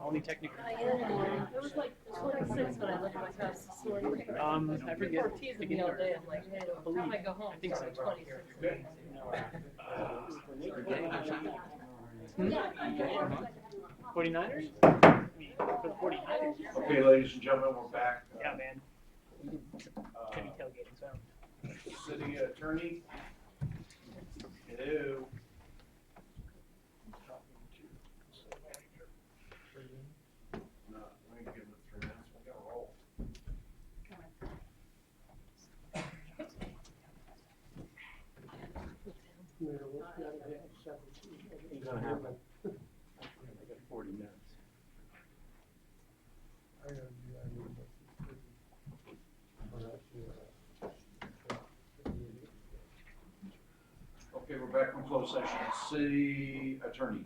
only technically. It was like 26 when I lived in my house. So I forget. People teasing me all day. I'm like, hey, by the time I go home, I think it's so. like 26. Hmm? 49ers? For the 49ers? Okay, ladies and gentlemen, we're back. Yeah, man. Kenny tailgating, so. City attorney. Hello. No, we ain't giving it 3 minutes. We gotta roll. Ain't gonna happen. I got 40 minutes. Okay, we're back from closed session. City attorney.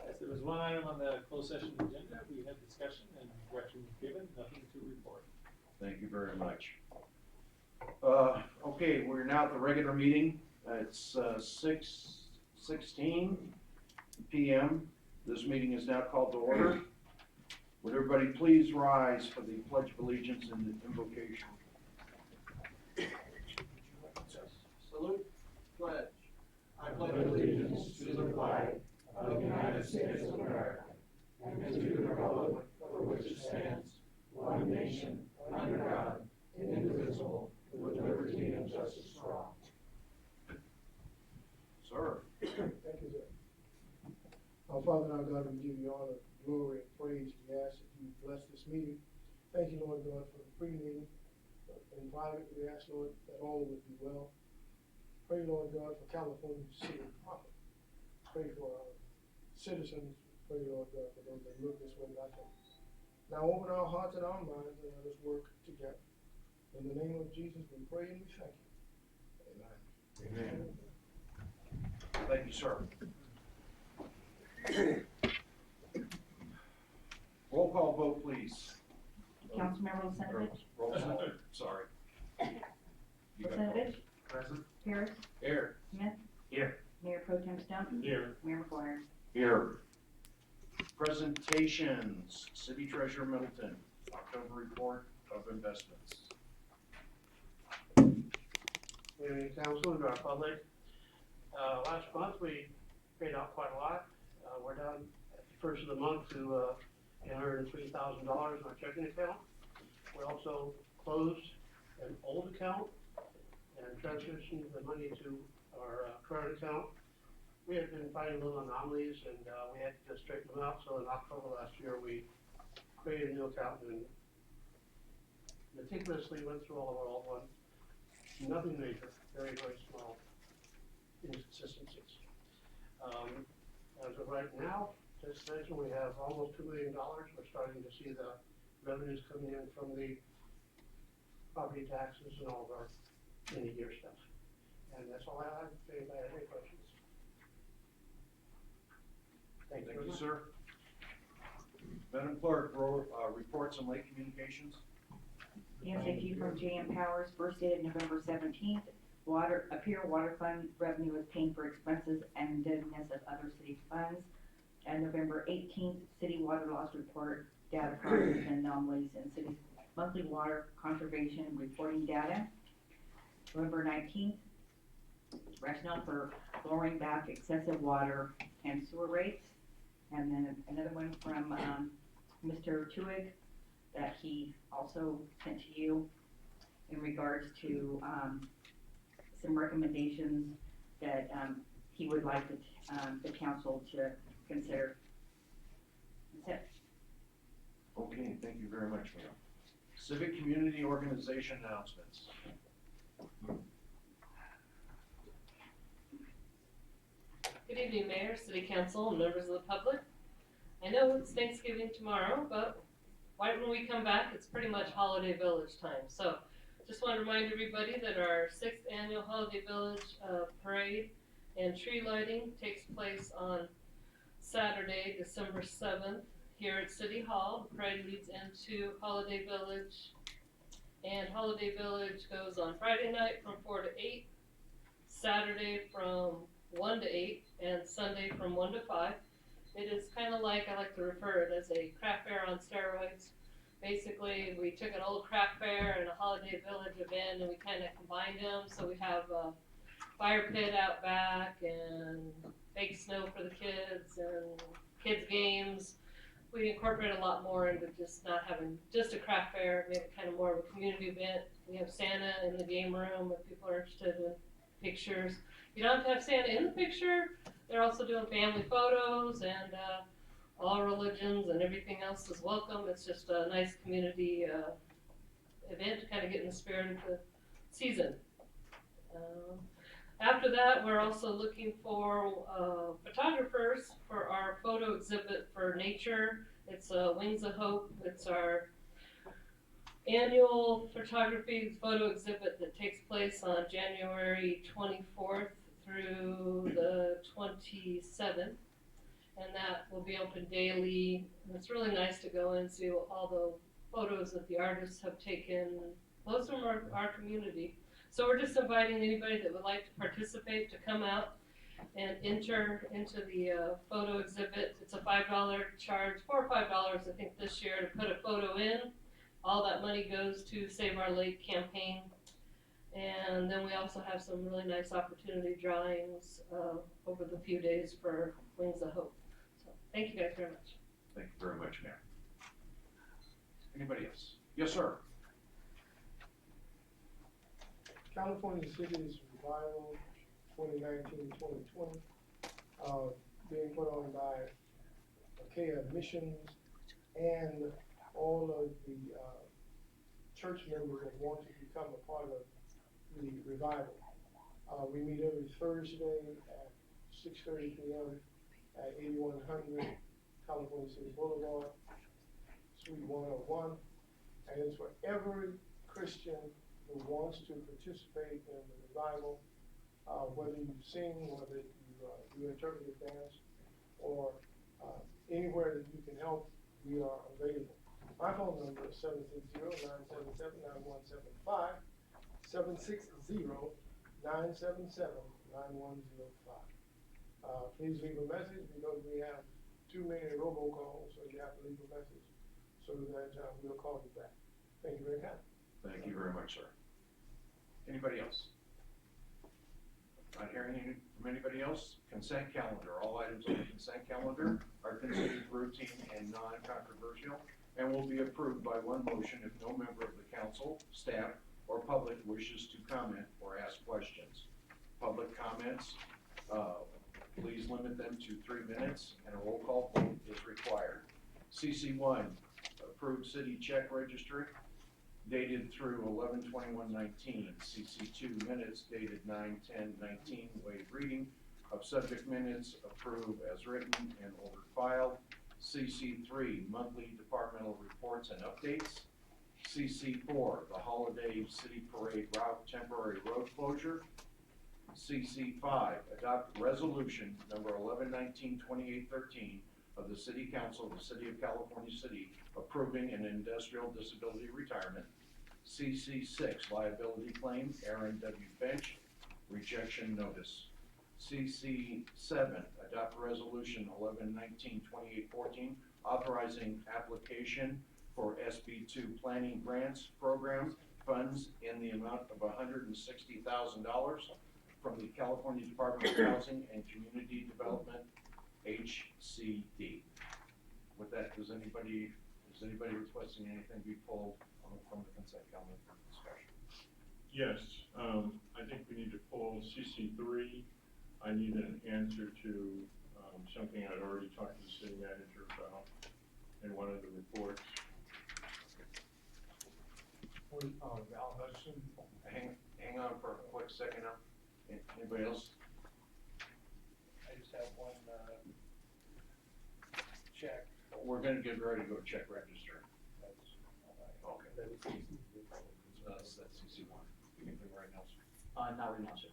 Yes, there was one item on the closed session agenda. We had discussion and direction was given, nothing to report. Thank you very much. Okay, we're now at the regular meeting. It's 6:16 p.m. This meeting is now called to order. Would everybody please rise for the Pledge of Allegiance and the invocation? Salute, pledge. I pledge allegiance to the flag of the United States of America and to the republic for which it stands, one nation, under God, indivisible, with liberty and justice for all. Sir. Thank you, sir. Our Father, our God, we give you honor, glory, and praise. We ask that you bless this meeting. Thank you, Lord God, for the pre-meeting. In private, we ask, Lord, that all would be well. Pray, Lord God, for California City Prophet. Pray for our citizens. Pray, Lord God, for those that look this way, not that. Now open our hearts and our minds and let us work together. In the name of Jesus, we pray and we thank you. Amen. Amen. Thank you, sir. Roll call vote, please. Councilmember Lucinovich, Roll call, sorry. You got it. Lucinovich, Present? Harris, Here. Smith. Here. Mayor Pro Tem Stump. Here. Mayor McGuire. Here. Presentations, City Treasurer Middleton, October report of investments. Good evening, council and our public. Last month, we paid out quite a lot. We're down at the first of the month to $803,000 in our checking account. We also closed an old account and transitioned the money to our current account. We had been finding little anomalies and we had to just straighten them out. So in October last year, we created a new account and meticulously went through all of our old ones. Nothing major, very, very small inconsistencies. As of right now, just mentioned, we have almost $2 million. We're starting to see the revenues coming in from the property taxes and all of our end of year stuff. And that's all I have. If anybody has any questions. Thank you very much. Sir. Madam Clerk, reports on late communications. ESAG from JM Powers, first dated November 17th. Appear Water Fund revenue is paying for expenses and indebtedness of other city funds. And November 18th, city water loss report, data problems and anomalies in city's monthly water conservation reporting data. November 19th, rationale for lowering back excessive water and sewer rates. And then another one from Mr. Tuig that he also sent to you in regards to some recommendations that he would like the council to consider. That's it. Okay, thank you very much, ma'am. Civic community organization announcements. Good evening, Mayor, City Council, and members of the public. I know it's Thanksgiving tomorrow, but right when we come back, it's pretty much Holiday Village time. So just want to remind everybody that our 6th annual Holiday Village parade and tree lighting takes place on Saturday, December 7th, here at City Hall. The parade leads into Holiday Village, and Holiday Village goes on Friday night from 4 to 8, Saturday from 1 to 8, and Sunday from 1 to 5. It is kind of like, I like to refer it as a craft fair on steroids. Basically, we took an old craft fair and a Holiday Village event and we kind of combined them. So we have a fire pit out back and fake snow for the kids and kids games. We incorporated a lot more into just not having just a craft fair, made it kind of more of a community event. We have Santa in the game room if people are interested in pictures. You don't have to have Santa in the picture. They're also doing family photos and all religions and everything else is welcome. It's just a nice community event to kind of get in the spirit of the season. After that, we're also looking for photographers for our photo exhibit for nature. It's Wings of Hope. It's our annual photography photo exhibit that takes place on January 24th through the 27th. And that will be open daily. And it's really nice to go and see all the photos that the artists have taken. Most of them are our community. So we're just inviting anybody that would like to participate to come out and enter into the photo exhibit. It's a $5 charge, $4 or $5 I think this year to put a photo in. All that money goes to Save Our Lake campaign. And then we also have some really nice opportunity drawings over the few days for Wings of Hope. So thank you guys very much. Thank you very much, ma'am. Anybody else? Yes, sir. California Cities Revival 2019-2020, being put on by Achaia Missions and all of the church members that want to become a part of the revival. We meet every Thursday at 6:30 p.m. at 8100 California City Boulevard, Suite 101, and it's for every Christian who wants to participate in the revival, whether you sing, whether you do interpretive dance, or anywhere that you can help, we are available. My phone number is 760-977-9175, 760-977-9105. Please leave a message because we have too many robocalls, so you have to leave a message so that we'll call you back. Thank you very much. Thank you very much, sir. Anybody else? Not hearing any from anybody else? Consent calendar. All items on the consent calendar are considered routine and non-controversial and will be approved by one motion if no member of the council, staff, or public wishes to comment or ask questions. Public comments, please limit them to 3 minutes and a roll call vote is required. CC1, approved city check registry dated through 11/21/19. CC2, minutes dated 9/10/19, waived reading of subject minutes, approve as written and ordered filed. CC3, monthly departmental reports and updates. CC4, the holiday city parade route temporary road closure. CC5, adopt resolution number 11/19/2813 of the City Council of the City of California City approving an industrial disability retirement. CC6, liability claim, Aaron W. Bench, rejection notice. CC7, adopt resolution 11/19/2814 authorizing application for SB2 planning grants program funds in the amount of $160,000 from the California Department of Housing and Community Development, HCD. With that, is anybody requesting anything be pulled from the consent calendar for discussion? Yes, I think we need to pull CC3. I need an answer to something I'd already talked to the city manager about in one of the reports. Val Hudson. Hang on for a quick second now. Anybody else? I just have one, check. We're gonna get ready to go check register. That's, Okay. That's CC1. Anything right now, sir? not right now, sir.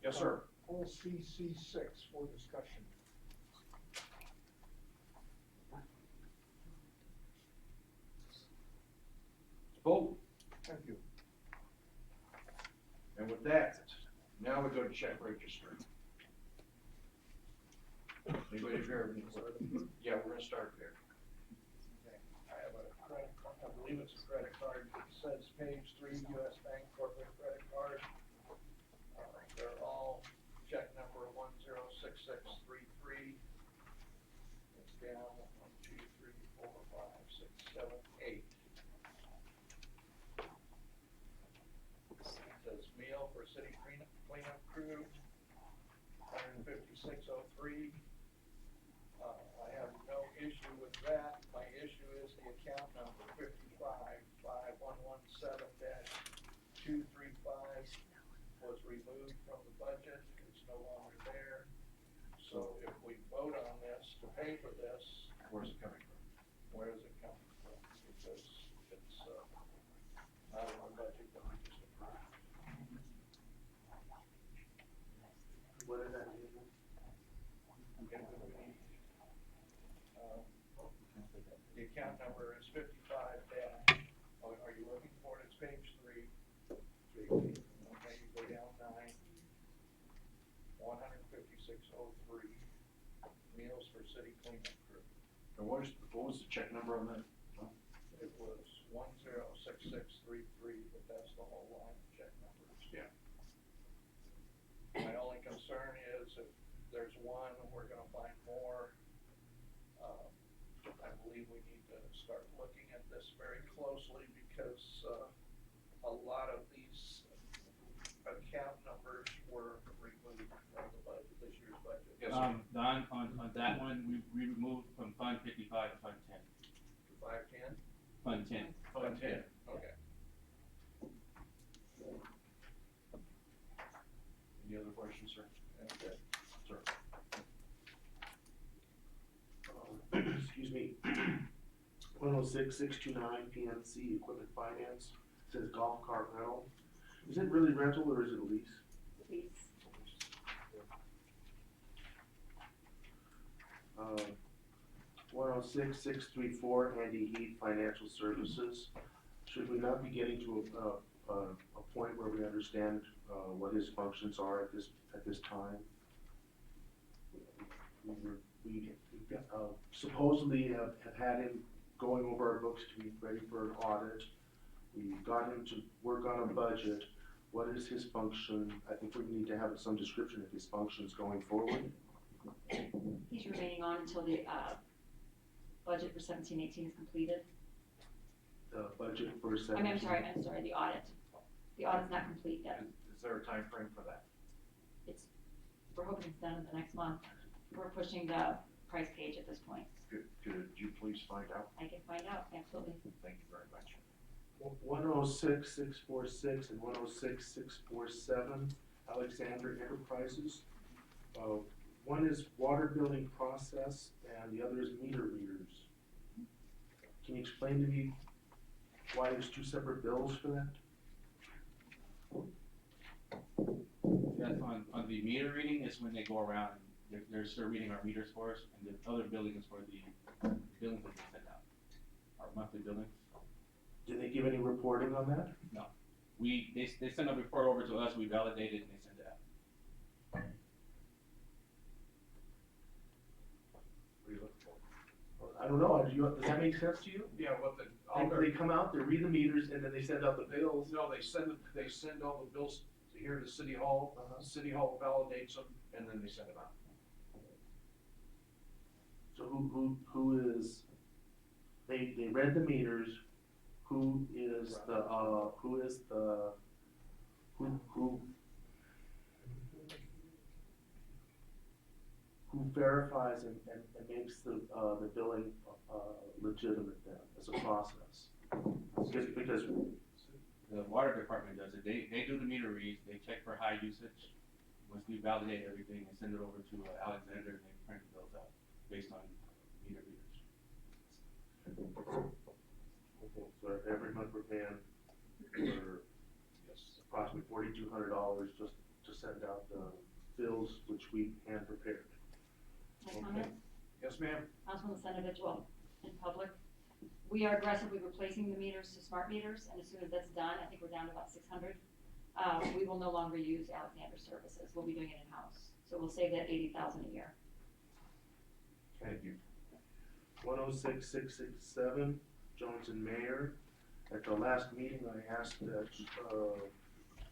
Yes, sir. Pull CC6 for discussion. Vote. Thank you. And with that, now we go to check register. Anybody here? Yeah, we're gonna start there. Okay. I have a credit, I believe it's a credit card, it says page 3, US Bank corporate credit card. They're all check number 106633. It's down 1, 2, 3, 4, 5, 6, 7, 8. It says meal for city cleanup crew, 156.03. I have no issue with that. My issue is the account number 555117-235 was removed from the budget. It's no longer there. So if we vote on this to pay for this, Where's it coming from? where is it coming from? Because it's not in the budget that we just approved. What is that? The account number is 55 are you looking for it? It's page 3. Okay, you go down 9. 156.03. Meals for city cleanup crew. And what was the check number on that? It was 106633, but that's the whole line of check numbers. Yeah. My only concern is if there's one, we're gonna find more. I believe we need to start looking at this very closely because, a lot of these account numbers were removed from the budget, this year's budget. Yes, sir. Don, on that one, we removed from Fund 55 to Fund 10. 510? Fund 10. Fund 10. Okay. Any other questions, sir? Okay. Sir. Excuse me, 106-629 PNC Equipment Finance, says golf cart rental. Is it really rental or is it a lease? Please. 106-634 Andy Heat Financial Services. Should we not be getting to a point where we understand what his functions are at this time? We supposedly have had him going over our books to be ready for an audit. We got him to work on a budget. What is his function? I think we need to have some description of his functions going forward. He's remaining on until the, budget for 17-18 is completed. The budget for I'm sorry, the audit. The audit's not complete yet. Is there a time frame for that? We're hoping it's done in the next month. We're pushing the price page at this point. Could you please find out? I can find out, absolutely. Thank you very much. 106-646 and 106-647 Alexander Enterprises. One is water billing process and the other is meter readers. Can you explain to me why there's two separate bills for that? That's on the meter reading is when they go around, they're reading our meters for us, and the other billing is for the billings that they send out, our monthly billings. Did they give any reporting on that? They send a report over to us, we validate it, and they send it out. What are you looking for? I don't know, does that make sense to you? Yeah, what the, They come out, they read the meters, and then they send out the bills. no, they send all the bills here to City Hall. City Hall validates them, and then they send them out. So who is, they read the meters, who verifies and makes the billing legitimate then, as a process? Because The water department does it, they do the meter reads, they check for high usage. Once we validate everything, they send it over to Alexander, and they print the bills out based on meter readers. okay, so every month we're paying for approximately $4,200 just to send out the bills which we hand prepared. My comment? Yes, ma'am? I just want to send a visual in public. We are aggressively replacing the meters to smart meters, and as soon as that's done, I think we're down to about 600. We will no longer use Alexander services. We'll be doing it in-house. So we'll save that $80,000 a year. Thank you. 106667, Jones and Mayer. At the last meeting, I asked that,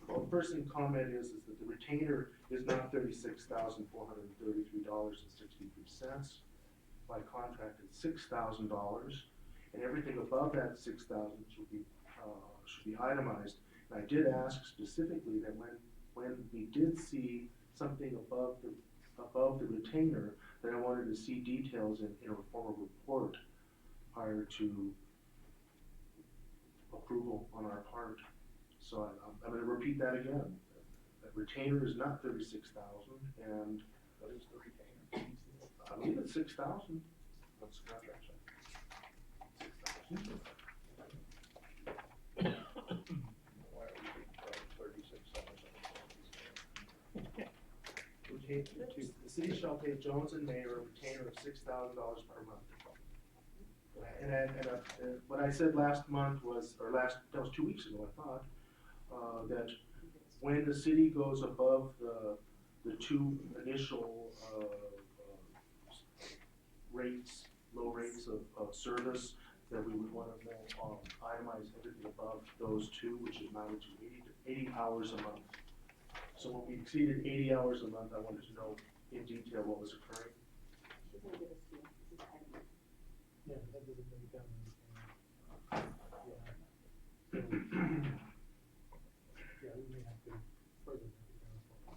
well, the first thing comment is that the retainer is not $36,433.63. By contract, it's $6,000, and everything above that $6,000 should be itemized. And I did ask specifically that when we did see something above the retainer, that I wanted to see details in a form of report prior to approval on our part. So I'm gonna repeat that again. That retainer is not 36,000, and What is the retainer? I believe it's 6,000. What's the contract say? 6,000. Why are we being charged $36,000? The city shall pay Jones and Mayer a retainer of $6,000 per month. And what I said last month was, that was 2 weeks ago, I thought, that when the city goes above the two initial low rates of service, that we would want to itemize everything above those two, which amounted to 80 hours a month. So when we exceeded 80 hours a month, I wanted to know in detail what was occurring. Yeah, that doesn't break down yeah, we may have to further break it down.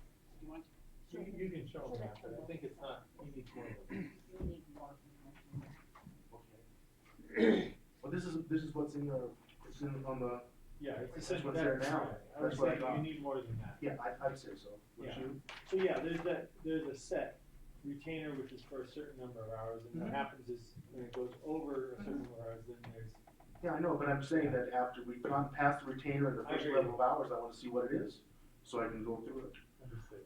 You can show them that, but I think it's not, you need more of it. Okay. Well, this is what's on the, Yeah, it's That's essentially, what's there now. I would That's what I say thought. you need more than that. yeah, I'd say so. Would Yeah. you? So yeah, there's a set retainer which is for a certain number of hours, and what happens is when it goes over a certain number of hours, then there's, Yeah, I know, but I'm saying that after we've gone past the retainer and the I first agree. level of hours, I want to see what it is, so I can go through it. understood.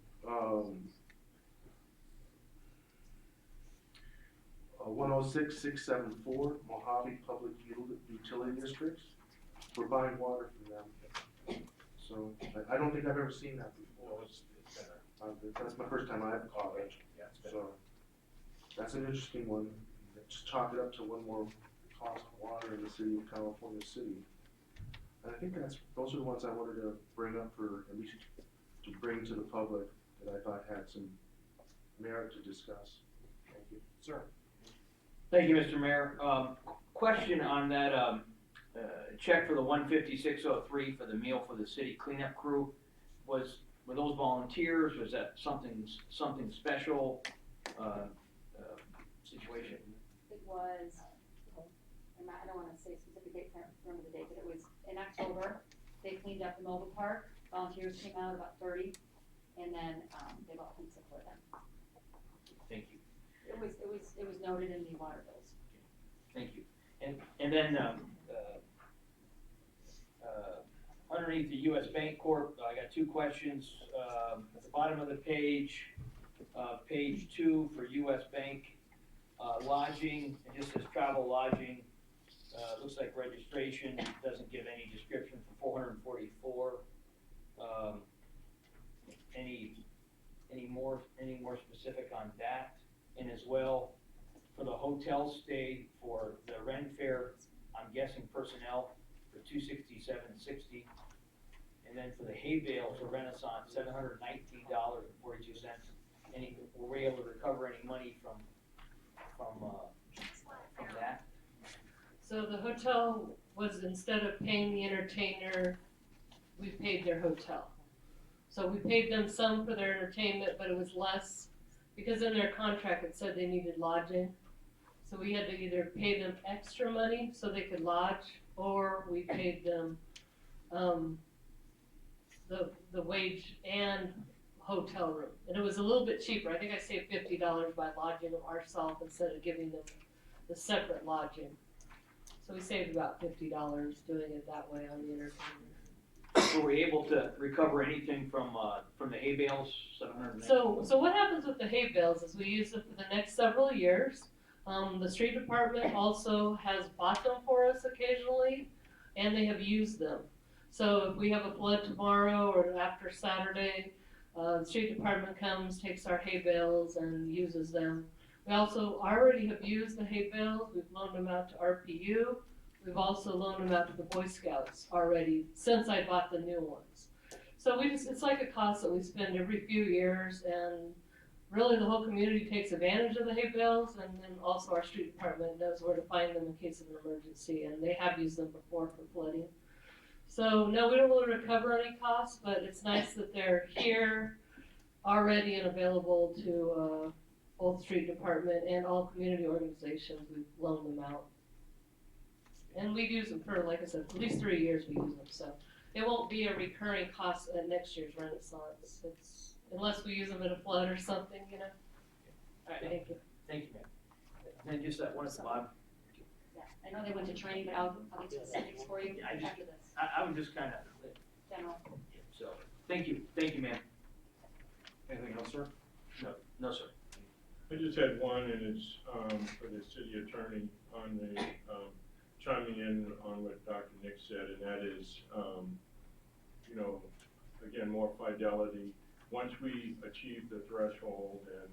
106674, Mojave Public Utility Districts. We're buying water from them. So I don't think I've ever seen that before. No, it's better. That's my first time I've caught it. Yeah, it's better. So that's an interesting one. Just chalk it up to one more cost of water in the city of California City. And I think those are the ones I wanted to bring up for, at least to bring to the public, that I thought had some merit to discuss. Thank you. Sir. Thank you, Mr. Mayor. Question on that, check for the 15603 for the meal for the city cleanup crew. Were those volunteers? Was that something special, situation? It was, I don't wanna say specific date, can't remember the date, but it was in October. They cleaned up the mobile park, volunteers came out, about 30, and then, they bought pizza for them. Thank you. It was noted in the water bills. Thank you. And then, underneath the U.S. Bank Corp., I got two questions. At the bottom of the page, page 2 for U.S. Bank, lodging, it just says travel lodging. Looks like registration, doesn't give any description for 444. Any more specific on that? And as well, for the hotel stay for the Ren Fair, I'm guessing personnel for $267.60. And then for the hay bale for Renaissance, $719.42. Were we able to recover any money from that? So the hotel was, instead of paying the entertainer, we paid their hotel. So we paid them some for their entertainment, but it was less, because in their contract it said they needed lodging. So we had to either pay them extra money so they could lodge, or we paid them, the wage and hotel room. And it was a little bit cheaper. I think I saved $50 by lodging them ourselves instead of giving them the separate lodging. So we saved about $50 doing it that way on the entertainment. Were we able to recover anything from the hay bales, $719? So what happens with the hay bales is we use them for the next several years. The street department also has bought them for us occasionally, and they have used them. So if we have a flood tomorrow or after Saturday, the street department comes, takes our hay bales and uses them. We also already have used the hay bales, we've loaned them out to RPU, we've also loaned them out to the Boy Scouts already, since I bought the new ones. So it's like a cost that we spend every few years, and really the whole community takes advantage of the hay bales, and then also our street department knows where to find them in case of an emergency, and they have used them before for flooding. So no, we don't really recover any costs, but it's nice that they're here already and available to, both street department and all community organizations. We've loaned them out. And we use them for, like I said, at least 3 years we use them, so it won't be a recurring cost at next year's Renaissance. It's, unless we use them in a flood or something, you know. All right, thank you. Thank you, ma'am. And just that one at the bottom. Yeah, I know they went to training, but I'll get to the specifics for you Yeah, I just- after this, I would just kind of, general. so, thank you, ma'am. Anything else, sir? No, sir. I just had one, and it's, for the city attorney on the, chiming in on what Dr. Nick said, and that is, you know, again, more fidelity. Once we achieve the threshold and,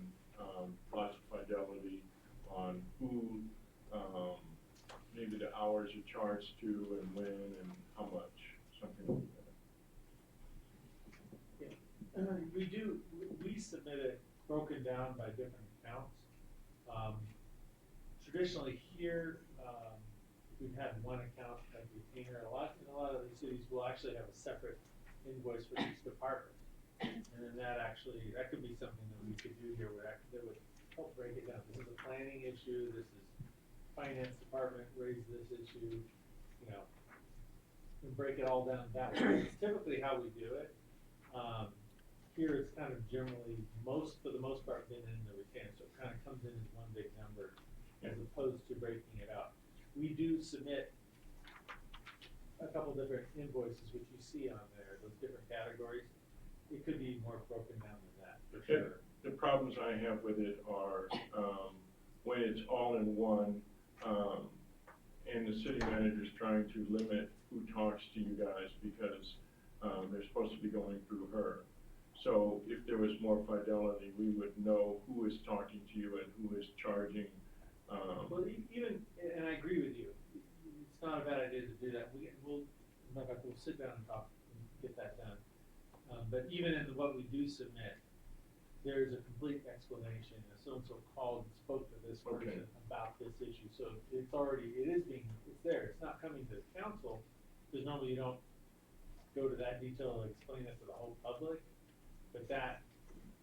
lots of fidelity on who, maybe the hours are charged to and when and how much, something like that. We submit it broken down by different accounts. Traditionally here, we've had one account like retainer. In a lot of the cities will actually have a separate invoice for each department. And then that could be something that we could do here that would help break it down. This is a planning issue, this is finance department raised this issue, you know, and break it all down that way. It's typically how we do it. Here it's kind of generally, for the most part, been in the retainer, so it kind of comes in as one big number as opposed to breaking it up. We do submit a couple different invoices, which you see on there, those different categories. It could be more broken down than that, for sure. The problems I have with it are, when it's all in one, and the city manager's trying to limit who talks to you guys because, they're supposed to be going through her. So if there was more fidelity, we would know who is talking to you and who is charging. Well, even, and I agree with you, it's not a bad idea to do that. We'll sit down and talk and get that done. But even in what we do submit, there's a complete explanation, so-and-so called and spoke to this person about this issue. So it's there, it's not coming to the council, because normally you don't go to that detail and explain it to the whole public, but that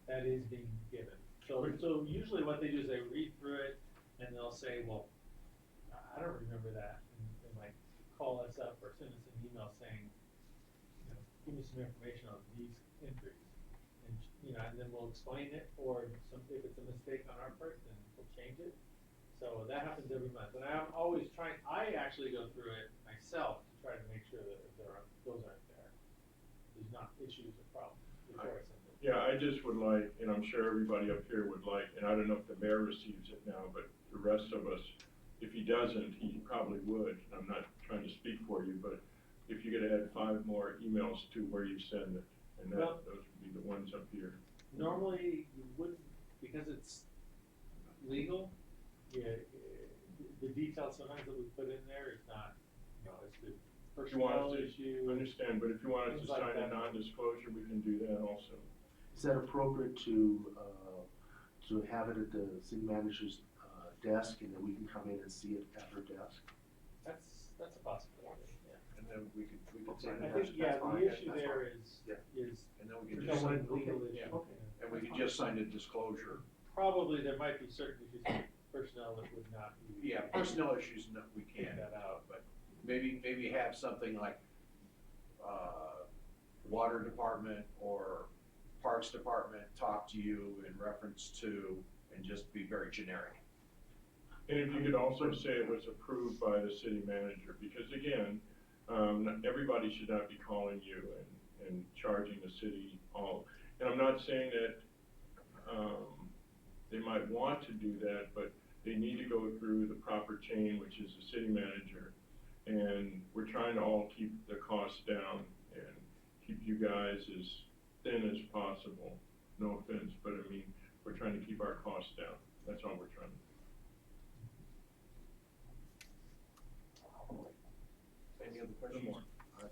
is being given. So usually what they do is they read through it, and they'll say, well, I don't remember that, and like call us up or send us an email saying, you know, give me some information on these entries. And, you know, and then we'll explain it, or if it's a mistake on our part, then we'll change it. So that happens every month, and I'm always I actually go through it myself to try to make sure that if those aren't there, there's not issues or problems before I send it. Yeah, I just would like, and I'm sure everybody up here would like, and I don't know if the mayor receives it now, but the rest of us, if he doesn't, he probably would. I'm not trying to speak for you, but if you could add 5 more emails to where you send it, and those would be the ones up here. Normally, you wouldn't, because it's legal, the details sometimes that we put in there is not, you know, it's the If you want personnel us issue. to understand, but if you want us to things like sign a that. non-disclosure, we can do that also. Is that appropriate to have it at the city manager's desk, and then we can come in and see it at her desk? That's a possibility, yeah. And then we could sign I it. think, the issue there is, And then we could there's just no sign, legal yeah, issue. and we could just sign a disclosure. Probably there might be certain issues with personnel that would not be. Yeah, personnel issues, no, we Take can't, that out. but maybe have something like, water department or parks department talk to you in reference to, and just be very generic. And if you could also say it was approved by the city manager, because again, everybody should not be calling you and charging the city all. And I'm not saying that, they might want to do that, but they need to go through the proper chain, which is the city manager. And we're trying to all keep the costs down and keep you guys as thin as possible. No offense, but I mean, we're trying to keep our costs down. That's all we're trying to do. Any other questions?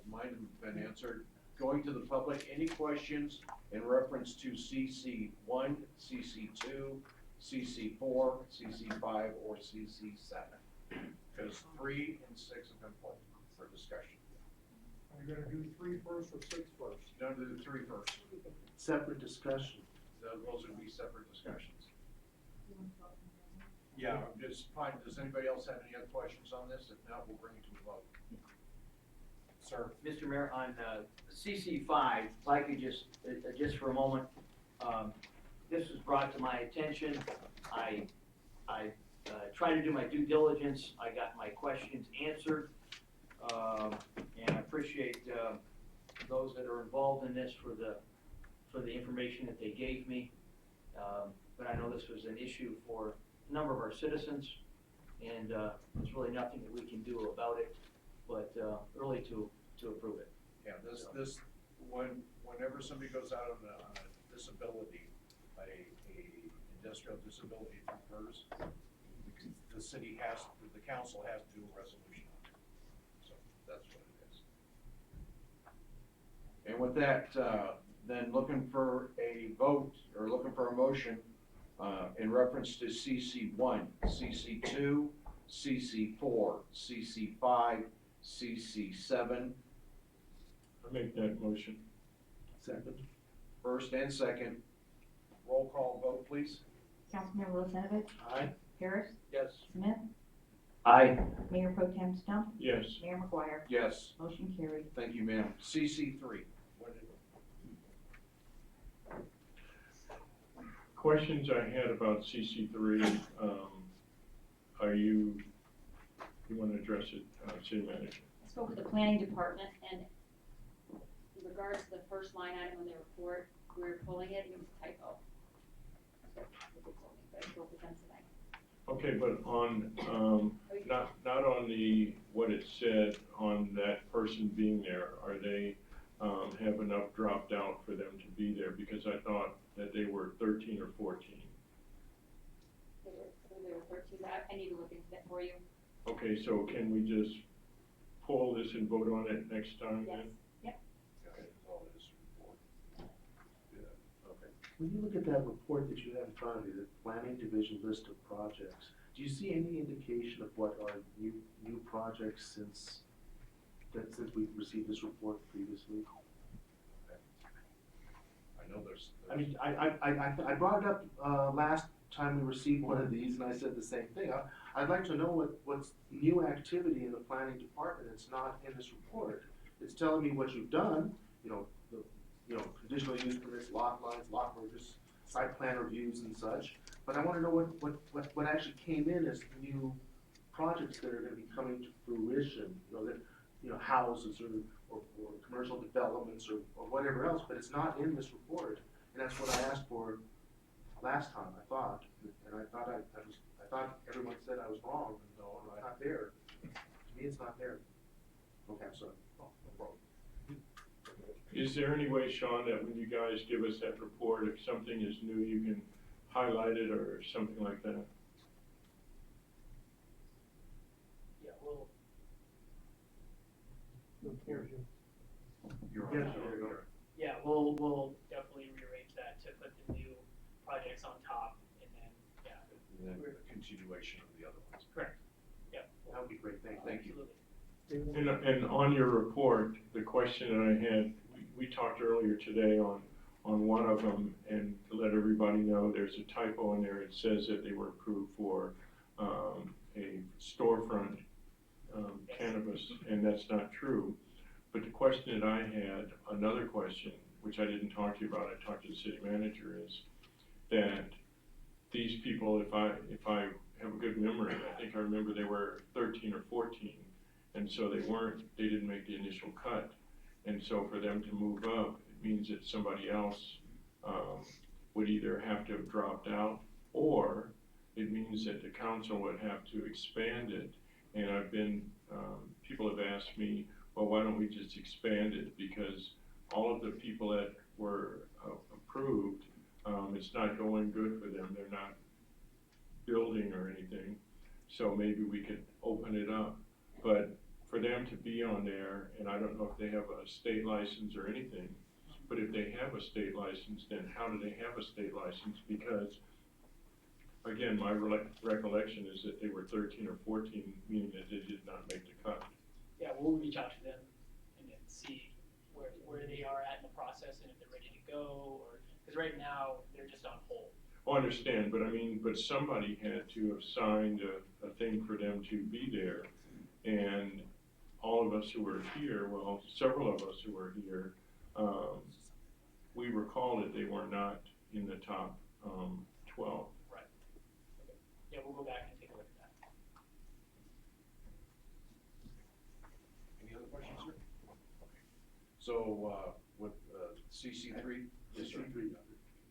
Mine have been answered. Going to the public, any questions in reference to CC1, CC2, CC4, CC5, or CC7? Because 3 and 6 have been pulled for discussion. Are you gonna do 3 first or 6 first? Don't do the 3 first. Separate discussion. Those would be separate discussions. Yeah, I'm just fine. Does anybody else have any other questions on this? If not, we'll bring it to a vote. Sir? Mr. Mayor, on CC5, if I could just for a moment, this was brought to my attention. I tried to do my due diligence. I got my questions answered. And I appreciate those that are involved in this for the information that they gave me. But I know this was an issue for a number of our citizens, and there's really nothing that we can do about it, but really to approve it. Yeah, whenever somebody goes out on a disability, a industrial disability occurs, the city the council has to do a resolution on it. So that's what it is. And with that, then looking for a vote, or looking for a motion, in reference to CC1, CC2, CC4, CC5, CC7. I make that motion. Second. First and second. Roll call vote, please. Councilmember Lizinovich, Aye. Harris, Yes. Smith, Aye. Mayor Pro Tem Stump, Yes. Mayor McGuire. Yes. Motion carried. Thank you, ma'am. CC3. Questions I had about CC3, you want to address it, city manager? I spoke with the planning department, and in regards to the first line item on the report, we were pulling it was a typo. That's what they told me, but I spoke with them tonight. Okay, but on, not on what it said on that person being there, are they, have enough dropped out for them to be there? Because I thought that they were 13 or 14. They were 13, I need to look into that for you. Okay, so can we just pull this and vote on it next time Yes, then? yep. Okay, all this report. Yeah, okay. When you look at that report that you have in front of you, the planning division list of projects, do you see any indication of what are new projects since we've received this report previously? I know there's. I mean, I brought it up last time we received one of these, and I said the same thing. I'd like to know what's new activity in the planning department that's not in this report. It's telling me what you've done, conditional use permits, lot lines, lot mergers, site plan reviews and such. But I want to know what actually came in as new projects that are going to be coming to fruition. Houses or commercial developments or whatever else. But it's not in this report, and that's what I asked for last time. I thought, and I thought everyone said I was wrong. No, it's not there. To me, it's not there. Okay, I'm sorry. Oh, no problem. Is there any way, Sean, that when you guys give us that report, if something is new, you can highlight it or something like that? Yeah, well, You're Yeah, on. there you go. Yeah, we'll definitely rearrange that to put the new projects on top, and then, yeah, And then the continuation of the other ones. correct, yeah. That would be great. Thank you. Absolutely. And on your report, the question that I had, we talked earlier today on one of them, and to let everybody know, there's a typo in there. It says that they were approved for a storefront cannabis, and that's not true. But the question that I had, another question, which I didn't talk to you about, I talked to the city manager, is that these people, if I have a good memory, I think I remember they were 13 or 14, and so they didn't make the initial cut. And so for them to move up, it means that somebody else would either have to have dropped out, or it means that the council would have to expand it. And people have asked me, well, why don't we just expand it? Because all of the people that were approved, it's not going good for them. building or anything, so maybe we could open it up. But for them to be on there, and I don't know if they have a state license or anything, but if they have a state license, then how do they have a state license? Because, again, my recollection is that they were 13 or 14, meaning that they did not make the cut. Yeah, we'll reach out to them and then see where they are at in the process and if they're ready to go, or, because right now, they're just on hold. Oh, I understand, but I mean, but somebody had to have signed a thing for them to be there. And all of us who were here, well, several of us who were here, we recall that they were not in the top 12. Right. Okay. Yeah, we'll go back and take a look at that. Any other questions, sir? Okay. So, with, CC three? Yes, sir. CC3,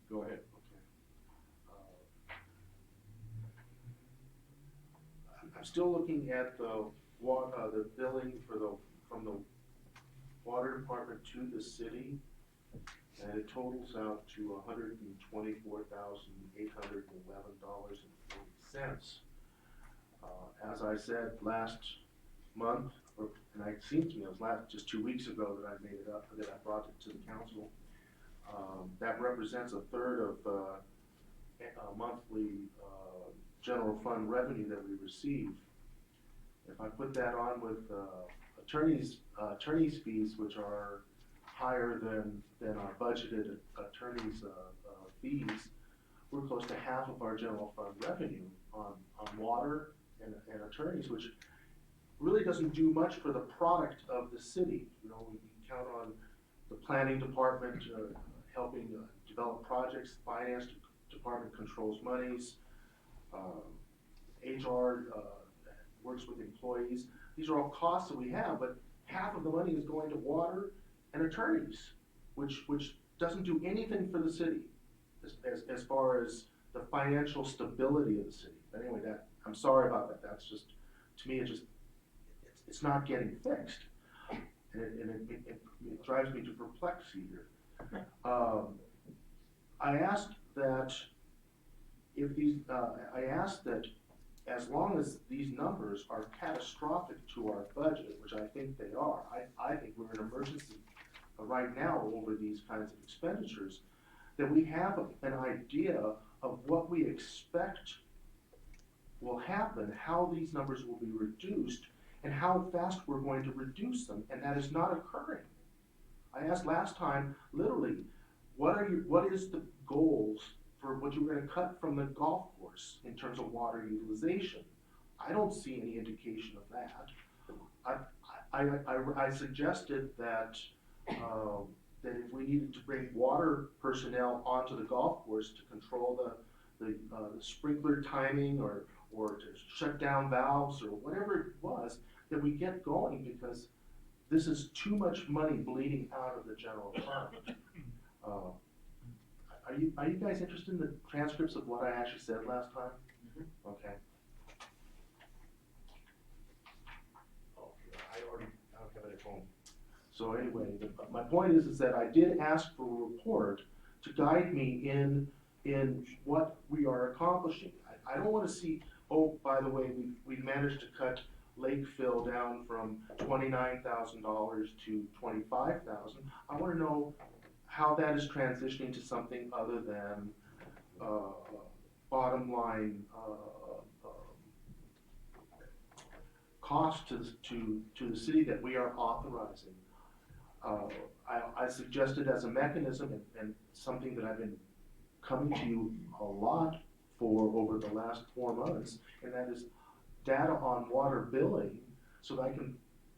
Go ahead. I'm still looking at the billing from the water department to the city, and it totals out to $124,811.40. As I said last month, and it seems to me it was just 2 weeks ago that I made it up, that I brought it to the council. That represents a third of monthly general fund revenue that we receive. If I put that on with attorneys' fees, which are higher than our budgeted attorneys' fees, we're close to half of our general fund revenue on water and attorneys, which really doesn't do much for the product of the city. You know, we count on the planning department helping develop projects, finance department controls monies, HR works with employees. These are all costs that we have, but half of the money is going to water and attorneys, which doesn't do anything for the city as far as the financial stability of the city. But anyway, I'm sorry about that. That's just, to me, it's not getting fixed. And it drives me to perplexity here. I asked that as long as these numbers are catastrophic to our budget, which I think they are, I think we're in emergency right now over these kinds of expenditures, that we have an idea of what we expect will happen, how these numbers will be reduced, and how fast we're going to reduce them, and that is not occurring. I asked last time, literally, what is the goals for what you're gonna cut from the golf course in terms of water utilization? I don't see any indication of that. I suggested that if we needed to bring water personnel onto the golf course to control the sprinkler timing or to shut down valves or whatever it was, that we get going, because this is too much money bleeding out of the general fund. Are you guys interested in the transcripts of what I actually said last time? Mm-hmm. Okay. Oh, I've got it at home. So anyway, my point is that I did ask for a report to guide me in what we are accomplishing. I don't want to see, oh, by the way, we've managed to cut lake fill down from $29,000 to $25,000. I want to know how that is transitioning to something other than bottom line cost to the city that we are authorizing. I suggested as a mechanism and something that I've been coming to you a lot for over the last 4 months, and that is data on water billing, so that I can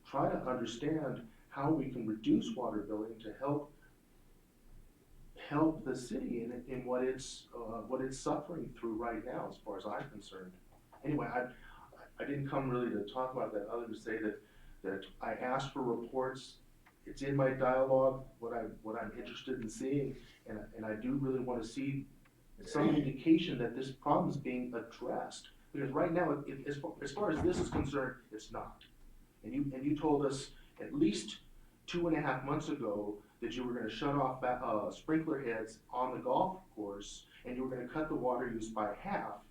try to understand how we can reduce water billing to help the city in what it's suffering through right now, as far as I'm concerned. Anyway, I didn't come really to talk about that other than to say that I asked for reports. It's in my dialogue what I'm interested in seeing, and I do really want to see some indication that this problem is being addressed, because right now, as far as this is concerned, it's not. And you told us at least 2.5 months ago that you were going to shut off sprinkler heads on the golf course, and you were going to cut the water use by half.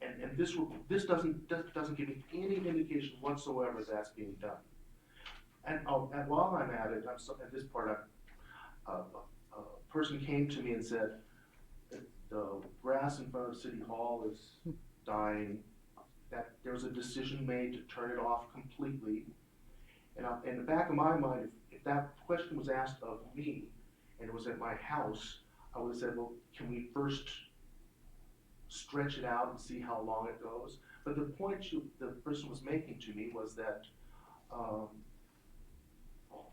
and this doesn't give me any indication whatsoever that's being done. And while I'm at it, at this part, a person came to me and said, that the grass in front of City Hall is dying, that there was a decision made to turn it off completely. And in the back of my mind, if that question was asked of me, and it was at my house, I would have said, well, can we first stretch it out and see how long it goes? But the point the person was making to me was that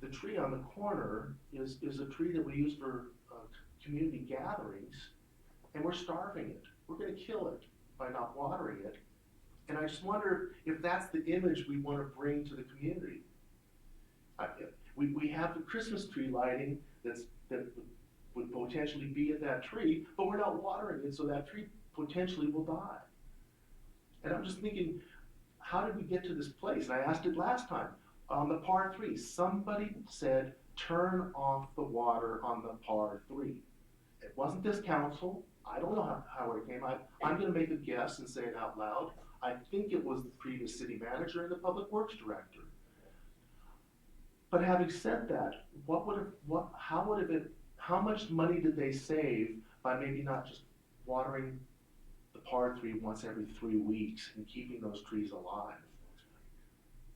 the tree on the corner is a tree that we use for community gatherings, and we're starving it. We're gonna kill it by not watering it. And I just wonder if that's the image we wanna bring to the community. We have the Christmas tree lighting that would potentially be at that tree, but we're not watering it, so that tree potentially will die. And I'm just thinking, how did we get to this place? And I asked it last time. On the par 3, somebody said, turn off the water on the par 3. It wasn't this council. I don't know how it came. I'm gonna make a guess and say it out loud. I think it was the previous city manager and the public works director. But having said that, how much money did they save by maybe not just watering the par 3 once every 3 weeks and keeping those trees alive?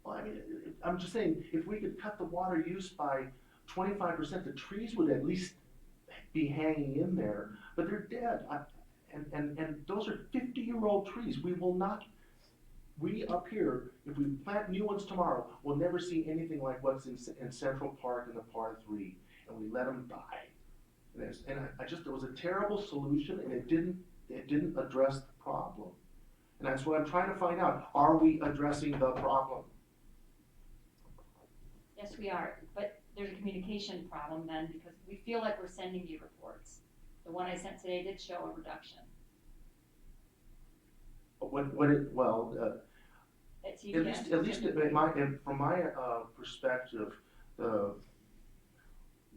Well, I mean, I'm just saying, if we could cut the water use by 25%, the trees would at least be hanging in there, but they're dead. And those are 50-year-old trees. We up here, if we plant new ones tomorrow, we'll never see anything like what's in Central Park in the par 3, and we let them die. It was a terrible solution, and it didn't address the problem. And that's what I'm trying to find out. Are we addressing the problem? Yes, we are, but there's a communication problem then, because we feel like we're sending you reports. The one I sent today did show a reduction. At least from my perspective,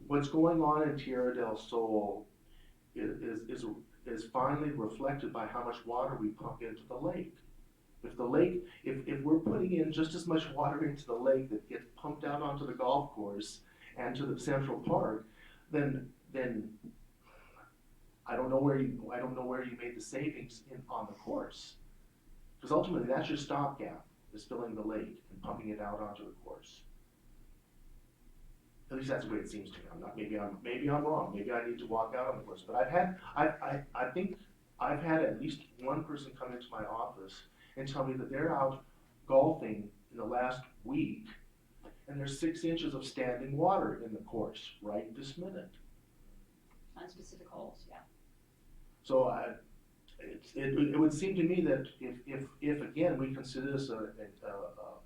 what's going on in Tierra del Sol is finally reflected by how much water we pump into the lake. If we're putting in just as much water into the lake that gets pumped out onto the golf course and to the Central Park, then I don't know where you made the savings on the course. Because ultimately, that's your stopgap, is filling the lake and pumping it out onto the course. At least that's the way it seems to me. Maybe I'm wrong. Maybe I need to walk out on the course. But I think I've had at least one person come into my office and tell me that they're out golfing in the last week, and there's 6 inches of standing water in the course right this minute. On specific holes, yeah. So it would seem to me that if again we consider this an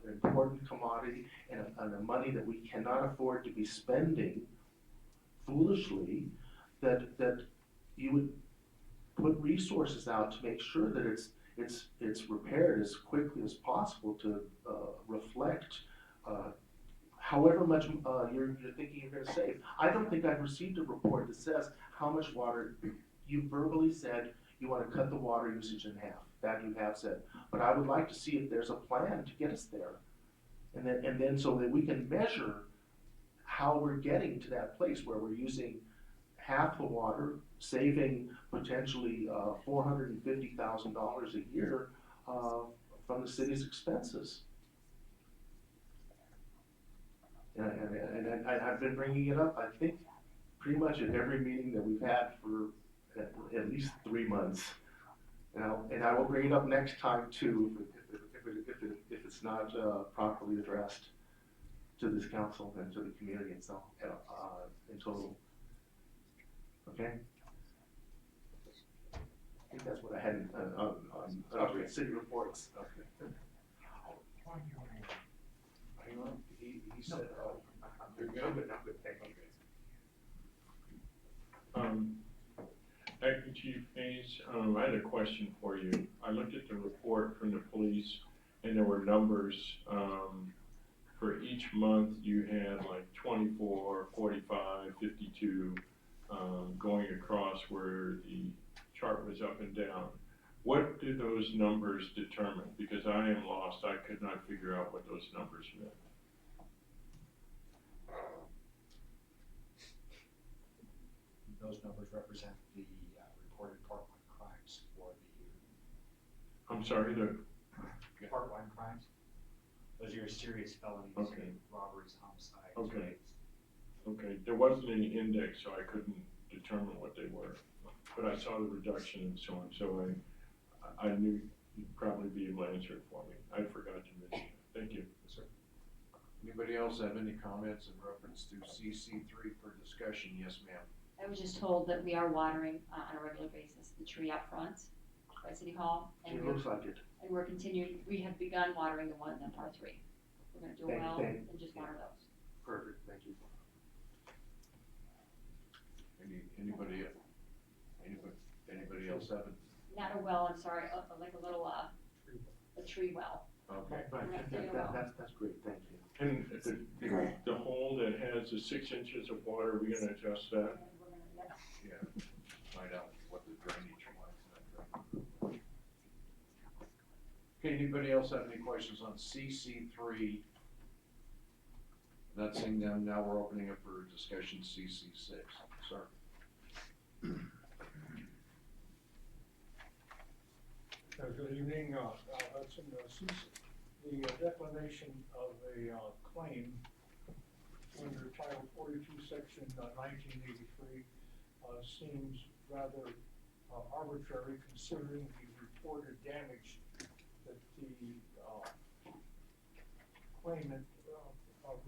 important commodity and a money that we cannot afford to be spending foolishly, that you would put resources out to make sure that it's repaired as quickly as possible to reflect however much you're thinking you're going to save. I don't think I've received a report that says how much water. You verbally said you want to cut the water usage in half. That you have said. But I would like to see if there's a plan to get us there. And then so that we can measure how we're getting to that place where we're using half the water, saving potentially $450,000 a year from the city's expenses. And I've been bringing it up, I think, pretty much at every meeting that we've had for at least 3 months. And I will bring it up next time too, if it's not properly addressed to this council and to the community itself in total. Okay? I think that's what I had on city reports. Hang on, he said, you're good, but not good, thank you. Acting Chief Hayes, I had a question for you. I looked at the report from the police, and there were numbers for each month. You had like 24, 45, 52 going across where the chart was up and down. What do those numbers determine? Because I am lost, I could not figure out what those numbers meant. Those numbers represent the reported Part 1 crimes for the year. I'm sorry, Part 1 crimes? Those are your serious felonies, Okay. robberies, homicides, Okay. rapes. okay, there wasn't any index, so I couldn't determine what they were. But I saw the reduction and so on, so I knew you'd probably be able to answer it for me. I forgot to mention it. Thank you. Yes, sir. Anybody else have any comments in reference to CC3 for discussion? Yes, ma'am. I was just told that we are watering on a regular basis, the tree out front by City Hall. And It we're, looks like it. and we're continuing, we have begun watering the ones on part 3. We're gonna do a well and just water those. Perfect, thank you. Anybody else have it? Not a well, I'm sorry, like a little, a tree well. Okay. Right, that's great, thank you. And the hole that has the 6 inches of water, we're gonna adjust that? We're gonna, yeah. Yeah, find out what the drainage was. Okay, anybody else have any questions on CC3? Not seeing them, now we're opening up for discussion CC6. Sir? Good evening, Hudson. The declination of a claim under Title 42, Section 1983 seems rather arbitrary considering the reported damage that the claimant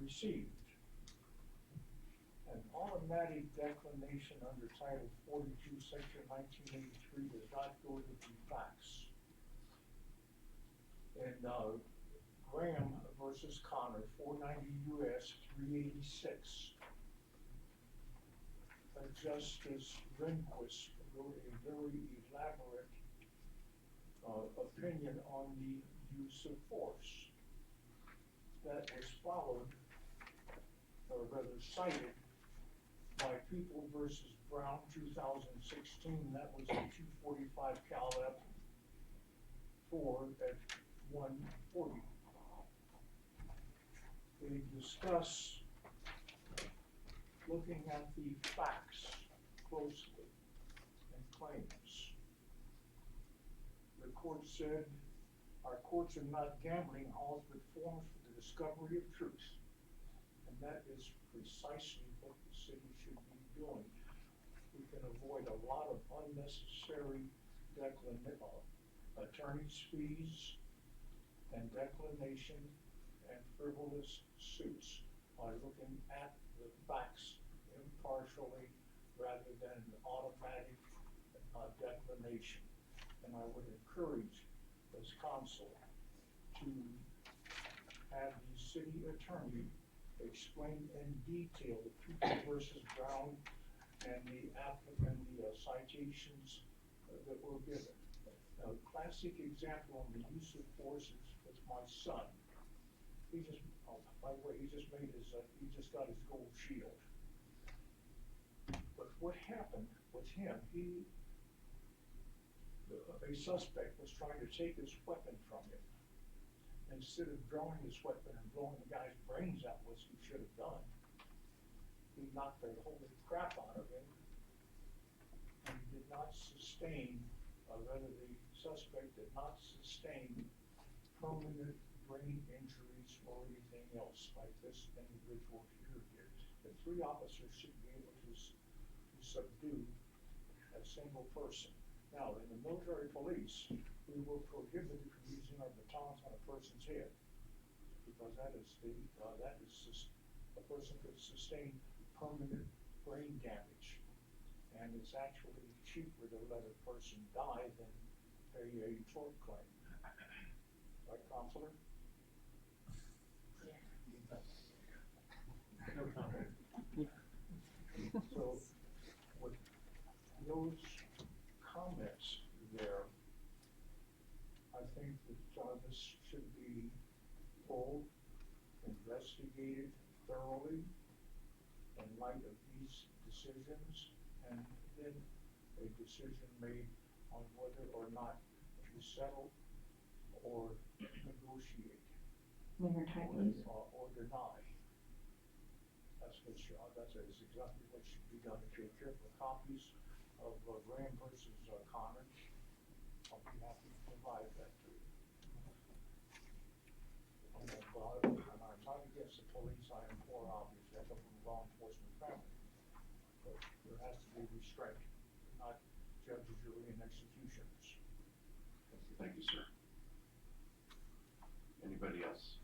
received. An automatic declination under Title 42, Section 1983 does not go to the facts. In Graham versus Connor, 490 U.S. 386, Justice Rehnquist wrote a very elaborate opinion on the use of force that was followed, or rather cited, by People versus Brown, 2016. That was a 245 cal F4 at 140. They discuss looking at the facts closely and claims. The court said, our courts are not gambling halls but forums for the discovery of truth. And that is precisely what the city should be doing. We can avoid a lot of unnecessary attorney's fees and declination and frivolous suits by looking at the facts impartially rather than an automatic declination. And I would encourage this council to have the city attorney explain in detail People versus Brown and the citations that were given. A classic example on the use of force is with my son. He just, by the way, he just got his gold shield. But what happened with him, a suspect was trying to take his weapon from him. Instead of drawing his weapon and blowing the guy's brains out, which he should have done, he knocked the holy crap out of him and did not sustain, rather the suspect did not sustain permanent brain injuries or anything else like this individual here did. The 3 officers should be able to subdue a single person. Now, in the military police, we were prohibited from using our batons on a person's head because a person could sustain permanent brain damage. And it's actually cheaper to let a person die than pay a tort claim. Right, Counselor? No comment. So, with those comments there, I think that this should be pulled, investigated thoroughly in light of these decisions, and then a decision made on whether or not settle or negotiate. Mayor, type please. Or deny. That's exactly what should be done. If you'll care for copies of Graham versus Connors, I'll be happy to provide that to you. I'm not against the police, I am for, obviously, I come from a law enforcement family. But there has to be restraint, not judges, jury, and executioners. Thank you, sir. Anybody else?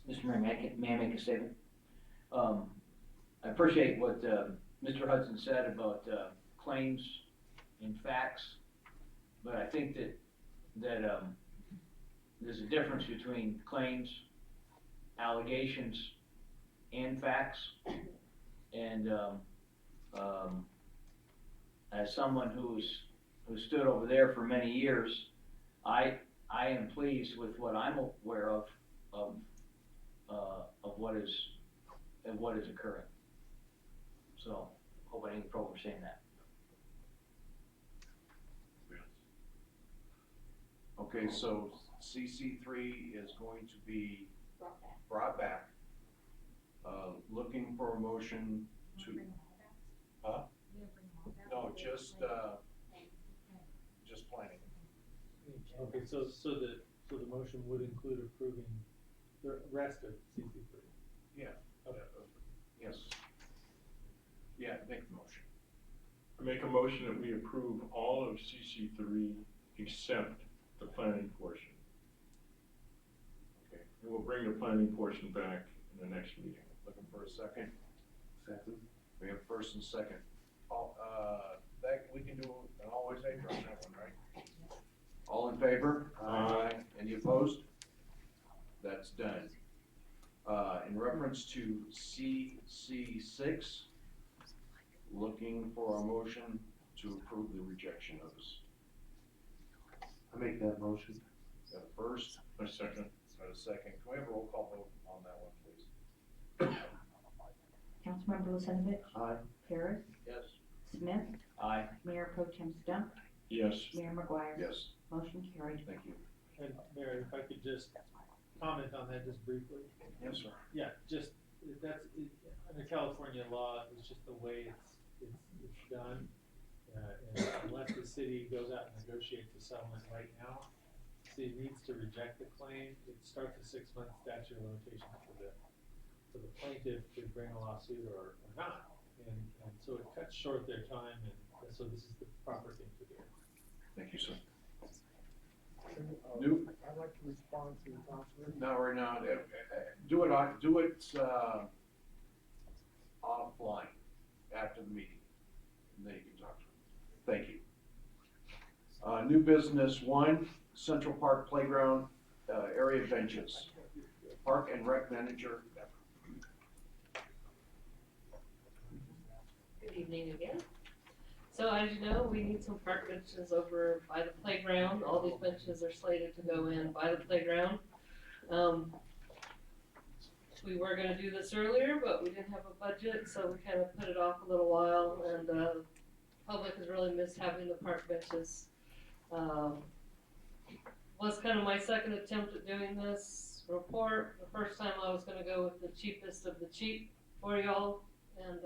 Mr. Mayor, may I make a statement? I appreciate what Mr. Hudson said about claims and facts, but I think that there's a difference between claims, allegations, and facts. And as someone who stood over there for many years, I am pleased with what I'm aware of what is occurring. So, hope I didn't problem saying that. Okay, so CC3 is going to be brought back. Looking for a motion to, huh? No, just planning. Okay, so the motion would include approving the rest of CC3. Yeah. Okay. Yes. Yeah, make the motion. I make a motion that we approve all of CC3 except the planning portion. Okay, And we'll bring the planning portion back in the next meeting. looking for a second. Second. We have first and second. All, that, we can do an always favor on that one, right? All in favor? Aye. Any opposed? That's done. In reference to CC6, looking for a motion to approve the rejection notice. I make that motion. Got a first? A second. Got a second. Can we have a roll call vote on that one, please? Councilmember Lucinovich. Aye. Harris. Yes. Smith. Aye. Mayor Pro Tem Stump. Yes. Mayor McGuire. Yes. Motion carried. Thank you. And Mayor, if I could just comment on that just briefly. Yes, sir. Yeah, just, under California law, it's just the way it's done. And unless the city goes out and negotiates a settlement right now, the city needs to reject the claim. It starts a 6-month statute of limitations for the plaintiff to bring a lawsuit or not. And so it cuts short their time, and so this is the proper thing to do. Thank you, sir. I'd like to respond to Councilman. No, we're not. Do it offline after the meeting, and then you can talk to him. Thank you. New business 1, Central Park Playground area benches. Park and Rec Manager. Good evening again. So as you know, we need some park benches over by the playground. All these benches are slated to go in by the playground. We were gonna do this earlier, but we didn't have a budget, so we kind of put it off a little while, and public has really missed having the park benches. Was kind of my second attempt at doing this report. The first time I was gonna go with the cheapest of the cheap for y'all, and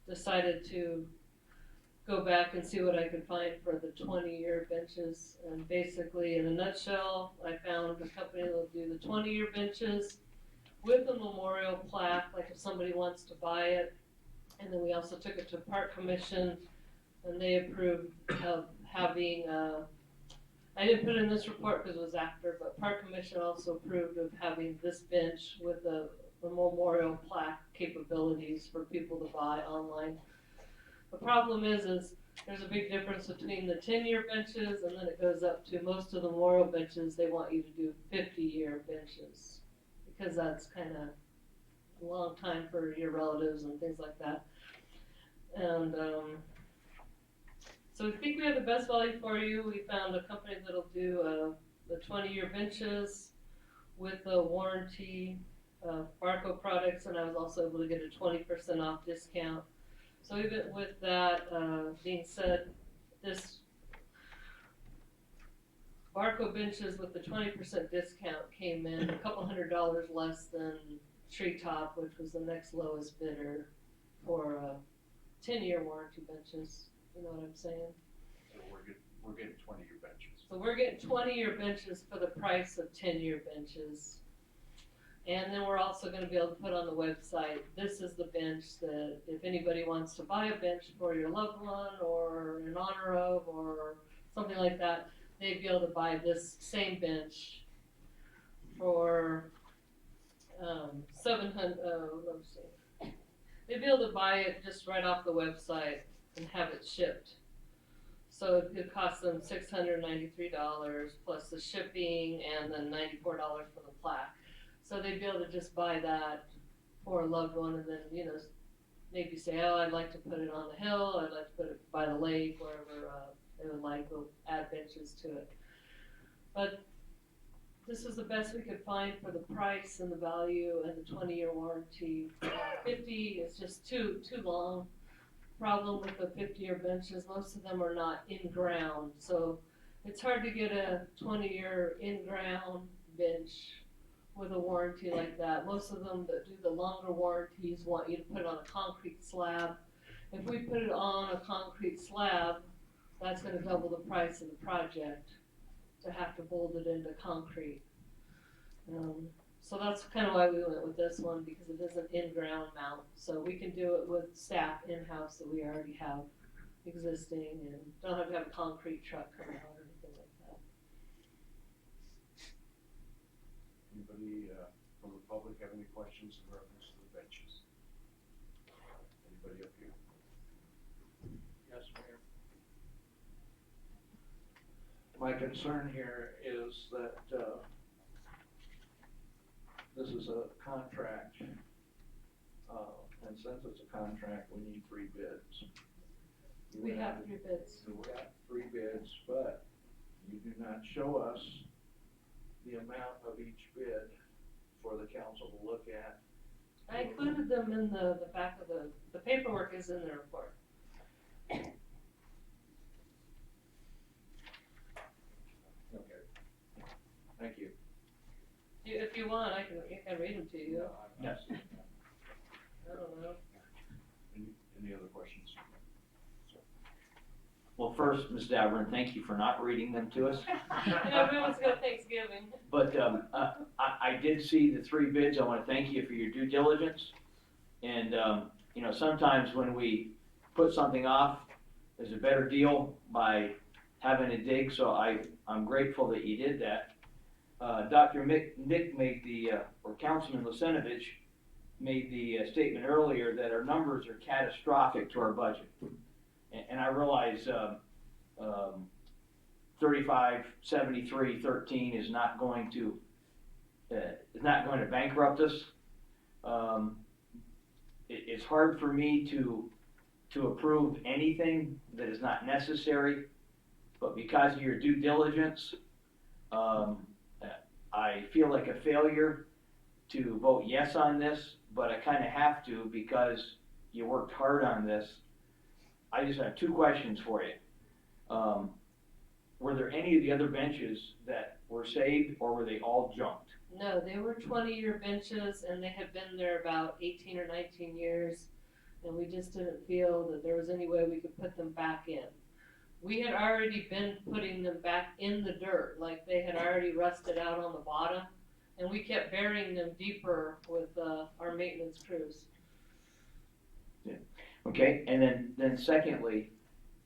decided to go back and see what I could find for the 20-year benches. And basically, in a nutshell, I found a company that will do the 20-year benches with a memorial plaque, like if somebody wants to buy it. And then we also took it to Park Commission, and they approved of having, I didn't put it in this report because it was after, but Park Commission also approved of having this bench with the memorial plaque capabilities for people to buy online. The problem is there's a big difference between the 10-year benches, and then it goes up to most of the memorial benches, they want you to do 50-year benches, because that's kind of a long time for your relatives and things like that. And so we think we have the best value for you. We found a company that'll do the 20-year benches with a warranty of Barco products, and I was also able to get a 20% off discount. So even with that, being said, this Barco benches with the 20% discount came in a couple $100 less than Treetop, which was the next lowest bidder for 10-year warranty benches. You know what I'm saying? So we're getting 20-year benches. So we're getting 20-year benches for the price of 10-year benches. And then we're also gonna be able to put on the website, this is the bench that if anybody wants to buy a bench for your loved one or in honor of or something like that, they'd be able to buy this same bench for 700, let me see. They'd be able to buy it just right off the website and have it shipped. So it could cost them $693 plus the shipping and then $94 for the plaque. So they'd be able to just buy that for a loved one and then, you know, maybe say, oh, I'd like to put it on the hill, I'd like to put it by the lake, wherever they would like, we'll add benches to it. But this is the best we could find for the price and the value and the 20-year warranty. 50 is just too long. Problem with the 50-year benches, most of them are not in ground, so it's hard to get a 20-year in-ground bench with a warranty like that. Most of them that do the longer warranties want you to put it on a concrete slab. If we put it on a concrete slab, that's gonna double the price of the project to have to bolt it into concrete. So that's kind of why we went with this one, because it is an in-ground mount. So we can do it with staff in-house that we already have existing and don't have to have a concrete truck come out or anything like that. Anybody from the public have any questions in reference to the benches? Anybody up here? Yes, Mayor. My concern here is that, this is a contract, and since it's a contract, we need 3 bids. We have 3 bids. We got 3 bids, but you do not show us the amount of each bid for the council to look at. I included them in the back of the paperwork is in the report. Okay. Thank you. If you want, I can read them to you. Yes. I don't know. Any other questions? Well, first, Ms. Davern, thank you for not reading them to us. Everyone's got Thanksgiving. But I did see the 3 bids. I want to thank you for your due diligence. And, you know, sometimes when we put something off, there's a better deal by having a dig. So I'm grateful that you did that. Dr. Nick made or Councilman Lucinovich made the statement earlier that our numbers are catastrophic to our budget. And I realize 35, 73, 13 is not going to bankrupt us. It's hard for me to approve anything that is not necessary, but because of your due diligence, I feel like a failure to vote yes on this, but I kind of have to because you worked hard on this. I just have 2 questions for you. Were there any of the other benches that were saved, or were they all junked? No, they were 20-year benches, and they had been there about 18 or 19 years, and we just didn't feel that there was any way we could put them back in. We had already been putting them back in the dirt, like they had already rusted out on the bottom, and we kept burying them deeper with our maintenance crews. Yeah. Okay, and then secondly,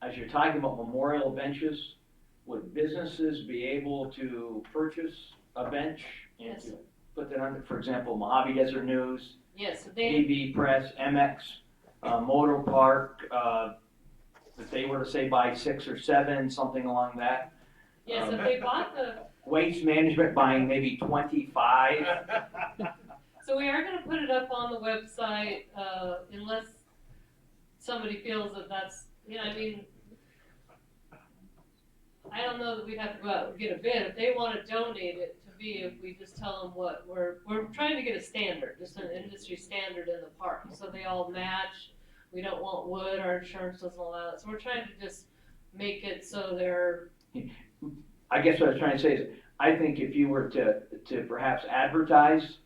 as you're talking about memorial benches, would businesses be able to purchase a bench and Yes. to put that under, for example, Mojave Desert News, Yes, they, BB Press, MX, Motor Park, if they were to say buy 6 or 7, something along that? yes, if they bought the, Waste Management buying maybe 25? so we are gonna put it up on the website, unless somebody feels that that's, you know, I mean, I don't know that we'd have to go out and get a bid. If they wanna donate it to be, if we just tell them what, we're trying to get a standard, just an industry standard in the park, so they all match. we don't want wood, our insurance doesn't allow it, so we're trying to just make it so they're, I guess what I was trying to say is, I think if you were to perhaps advertise,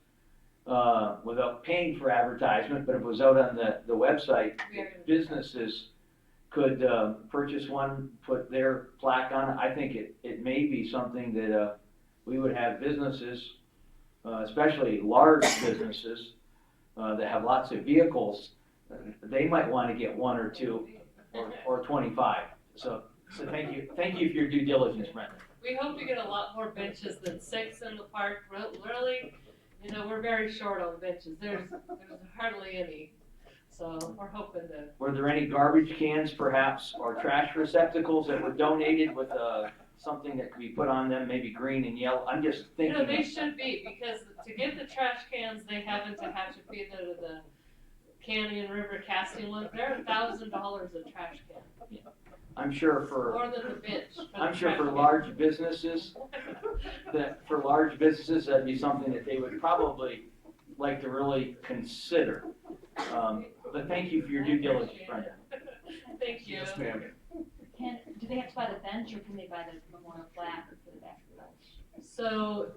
without paying for advertisement, but if it was out on the website, we are gonna. businesses could, purchase one, put their plaque on it. I think it may be something that, we would have businesses, especially large businesses, that have lots of vehicles, they might wanna get one or two or 25. So thank you for your due diligence, Brenda. We hope to get a lot more benches than 6 in the park, really, you know, we're very short on benches, there's hardly any, so we're hoping to. Were there any garbage cans perhaps, or trash receptacles that were donated with, something that could be put on them, maybe green and yellow? I'm just You thinking. know, they should be, because to get the trash cans, they happen to have to be the Canyon River casting ones, they're $1,000 a trash can. I'm sure More than the bench. I'm sure for large businesses, that'd be something that they would probably like to really consider. But thank you for your due diligence, Brenda. Thank you. Yes, ma'am. Do they have to buy the bench or can they buy the memorial plaque for the back of the bench? So,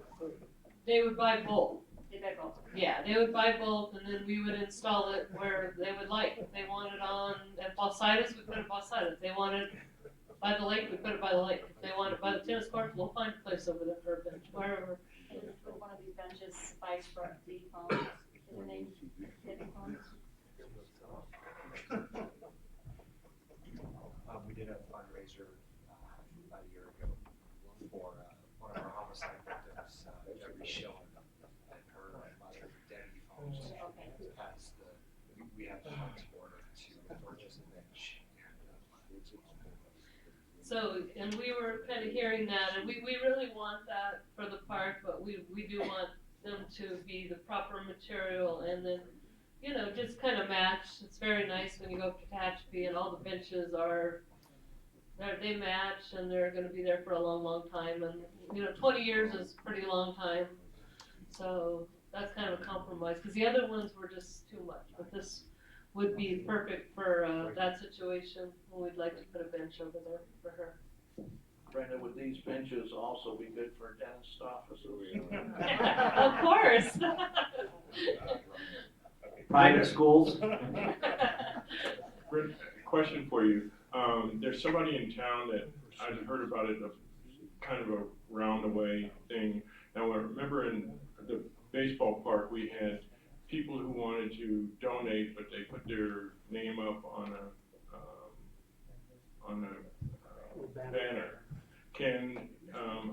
they would buy both. They buy both. Yeah, they would buy both, and then we would install it where they would like. If they wanted on at Balsitis, we put it Balsitis. If they wanted by the lake, we put it by the lake. If they wanted by the tennis court, we'll find a place over there for a bench, wherever. And would one of these benches suffice for the phones? Is the name City Phones? We did a fundraiser about a year ago for one of our homicide victims, Debbie Schilling, and her mother, Debbie Phones, has we have the funds for her to purchase a bench. So, and we were kind of hearing that, and we really want that for the park, but we do want them to be the proper material, and then, you know, just kind of match. It's very nice when you go up to Tehachapi and all the benches they match, and they're gonna be there for a long, long time, and, you know, 20 years is a pretty long time, so that's kind of a compromise, because the other ones were just too much, but this would be perfect for, that situation, and we'd like to put a bench over there for her. Brenda, would these benches also be good for dentist offices? Of course. Private schools. Brent, question for you. There's somebody in town that I've heard about it, kind of a round-the-way thing. Now, I remember in the baseball park, we had people who wanted to donate, but they put their name up on a banner.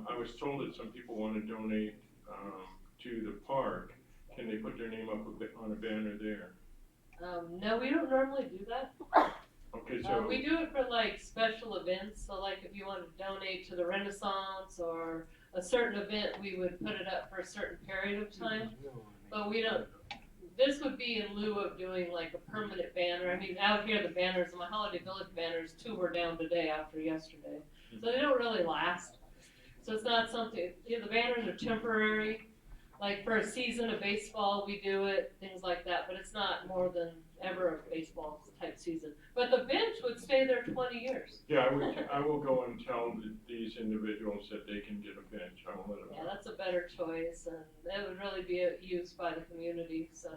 I was told that some people want to donate to the park. Can they put their name up on a banner there? No, we don't normally do that. Okay, so. We do it for like special events, so like if you want to donate to the Renaissance or a certain event, we would put it up for a certain period of time. But we don't, this would be in lieu of doing like a permanent banner. I mean, out here, the banners, my Holiday Village banners, 2 were down today after yesterday. So they don't really last. So it's not something, you know, the banners are temporary. Like for a season of baseball, we do it, things like that, but it's not more than ever a baseball type season. But the bench would stay there 20 years. Yeah, I will go and tell these individuals that they can get a bench. I will let them know. Yeah, that's a better choice, and that would really be used by the community, so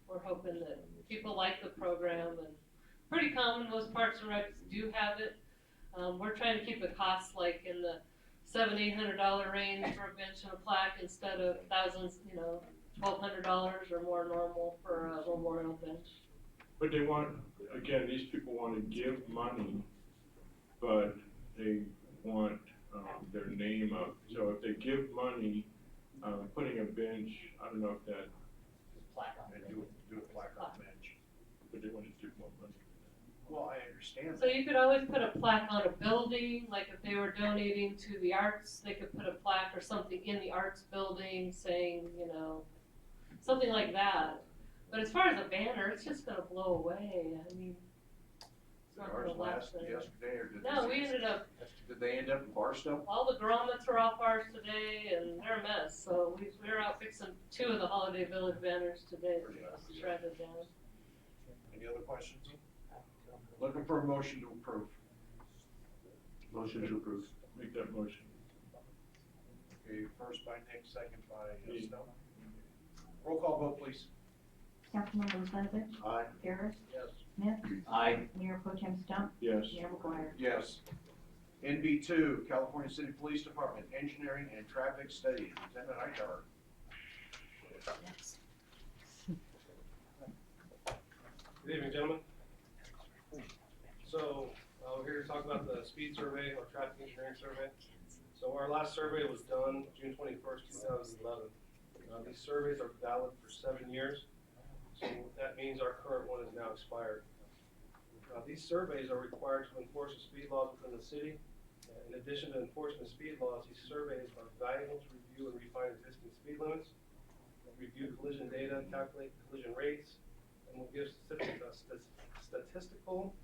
we're hoping that people like the program, and pretty common, most parks and recs do have it. We're trying to keep the costs like in the $700-800 range for a bench and a plaque instead of thousands, you know, $1,200 or more normal for a memorial bench. But they want, again, these people want to give money, but they want their name up. So if they give money, putting a bench, I don't know if that. Plaque on it. Do a plaque on the bench. But they want to give more money. Well, I understand So that. you could always put a plaque on a building, like if they were donating to the arts, they could put a plaque or something in the arts building saying, you know, something like that. But as far as a banner, it's just gonna blow away. I mean, it's not Ours gonna last. last yesterday, or did No, we ended up, Did they end up in Barstow? all the grommets are off ours today, and they're a mess. So we're out fixing 2 of the Holiday Village banners today, shredded down. Any other questions? Looking for a motion to approve. Motion to approve. Make that motion. Okay, first by Nick, second by Snow. Roll call vote, please. Councilmember Bozich, Aye. Harris, Yes. Smith, Aye. Mayor Pro Tem Stump, Yes. Mayor McGuire. Yes. NB2, California City Police Department, Engineering and Traffic Study, Lieutenant Hightower. Good evening, gentlemen. So, we're here to talk about the speed survey or traffic engineering survey. So our last survey was done June 21st, 2011. These surveys are valid for 7 years. So that means our current one is now expired. These surveys are required to enforce the speed laws within the city. In addition to enforcing the speed laws, these surveys are valuable to review and refine existing speed limits, review collision data, calculate collision rates, and will give statistical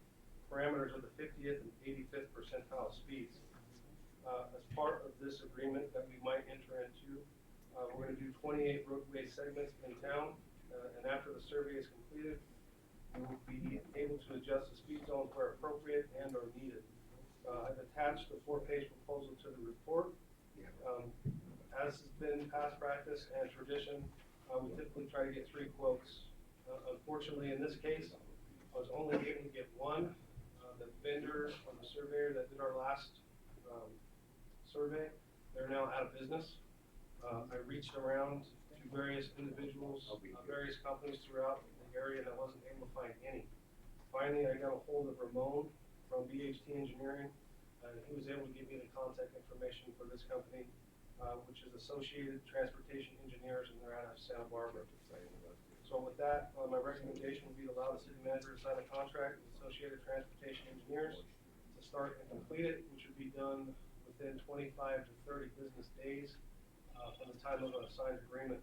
parameters of the 50th and 85th percentile speeds. As part of this agreement that we might enter into, we're going to do 28 roadway segments in town, and after the survey is completed, we will be able to adjust the speed zones where appropriate and or needed. I've attached the 4-page proposal to the report. As has been past practice and tradition, we typically try to get 3 quotes. Unfortunately, in this case, I was only able to get one. The vendor or the surveyor that did our last survey, they're now out of business. I reached around to various individuals, various companies throughout the area, and I wasn't able to find any. Finally, I got a hold of Ramon from BHT Engineering, and he was able to give me the contact information for this company, which is Associated Transportation Engineers, and they're out of Santa Barbara. So with that, my recommendation would be to allow the city manager to sign a contract with Associated Transportation Engineers to start and complete it, which would be done within 25 to 30 business days from the time of a signed agreement.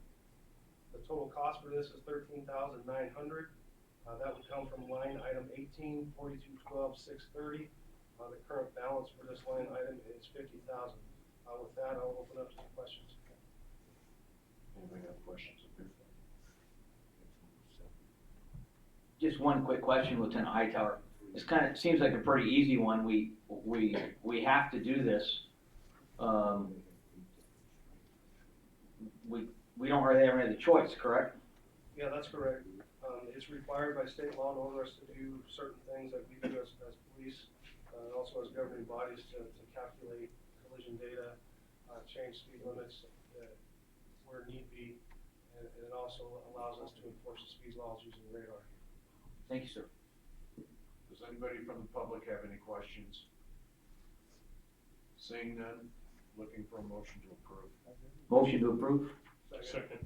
The total cost for this is $13,900. That would come from line item 18, 4212, 630. The current balance for this line item is $50,000. With that, I'll open up to some questions. Anybody have questions? Just one quick question, Lieutenant Hightower. This kind of seems like a pretty easy one. We have to do this. We don't really have any other choice, correct? Yeah, that's correct. It's required by state law in order us to do certain things that we do as police, and also as governing bodies to calculate collision data, change speed limits where need be, and it also allows us to enforce the speed laws using radar. Thank you, sir. Does anybody from the public have any questions? Seeing none, looking for a motion to approve. Motion to approve? Second.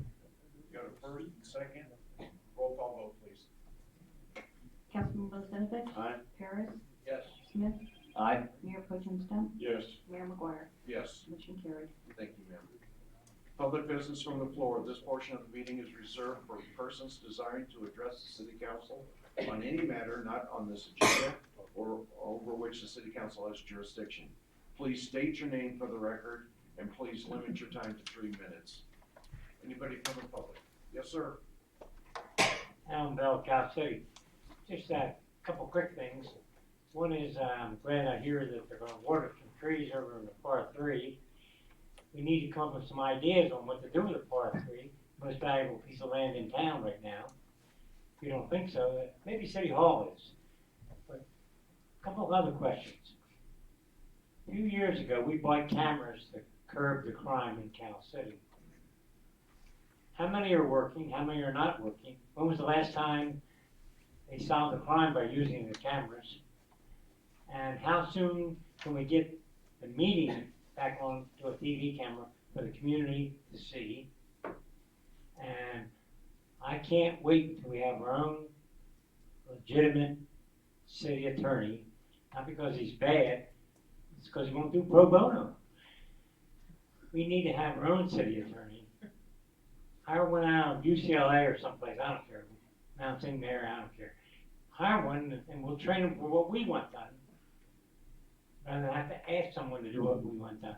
Got a first and second? Roll call vote, please. Councilmember Bozich, Aye. Harris, Yes. Smith, Aye. Mayor Pro Tem Stump, Yes. Mayor McGuire. Yes. Motion carried. Thank you, ma'am. Public business from the floor. This portion of the meeting is reserved for persons desiring to address the city council on any matter not on this agenda or over which the city council has jurisdiction. Please state your name for the record and please limit your time to 3 minutes. Anybody from the public? Yes, sir. Alan Bell, Cal City. Just a couple quick things. One is, I'm glad I hear that they're gonna water some trees over in the par 3. We need to come up with some ideas on what to do with the par 3, most valuable piece of land in town right now. If you don't think so, maybe City Hall is. But a couple of other questions. A few years ago, we bought cameras to curb the crime in Cal City. How many are working? How many are not working? When was the last time they solved the crime by using the cameras? And how soon can we get the meeting back on to a TV camera for the community to see? And I can't wait until we have our own legitimate city attorney, not because he's bad, it's because he won't do pro bono. We need to have our own city attorney. Hire one out of UCLA or someplace, I don't care. Mount St. Mary, I don't care. Hire one and we'll train them for what we want done, rather than have to ask someone to do what we want done.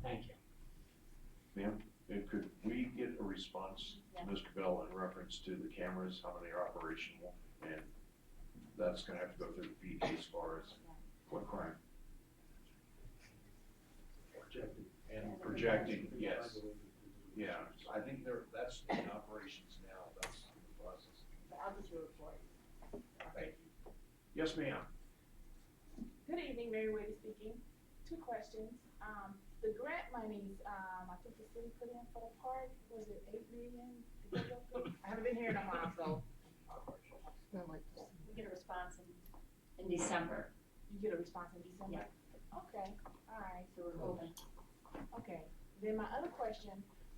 Thank you. Ma'am, could we get a response, Yeah. Mr. Bell, in reference to the cameras, how many are operational, and that's gonna have to go through the PD as far as what crime. Projected. And projecting, yes, yeah. I think that's in operations now, that's in the process. I'll just do it for you. Thank you. Yes, ma'am. Good evening, Mary Wade speaking. Two questions. The grant monies, I think the city put in for the park, was it 8 million? I haven't been here in a while, so. We get a response in December. You get a response in December? Yeah. Okay, all right. So we're hoping. Okay, then my other question,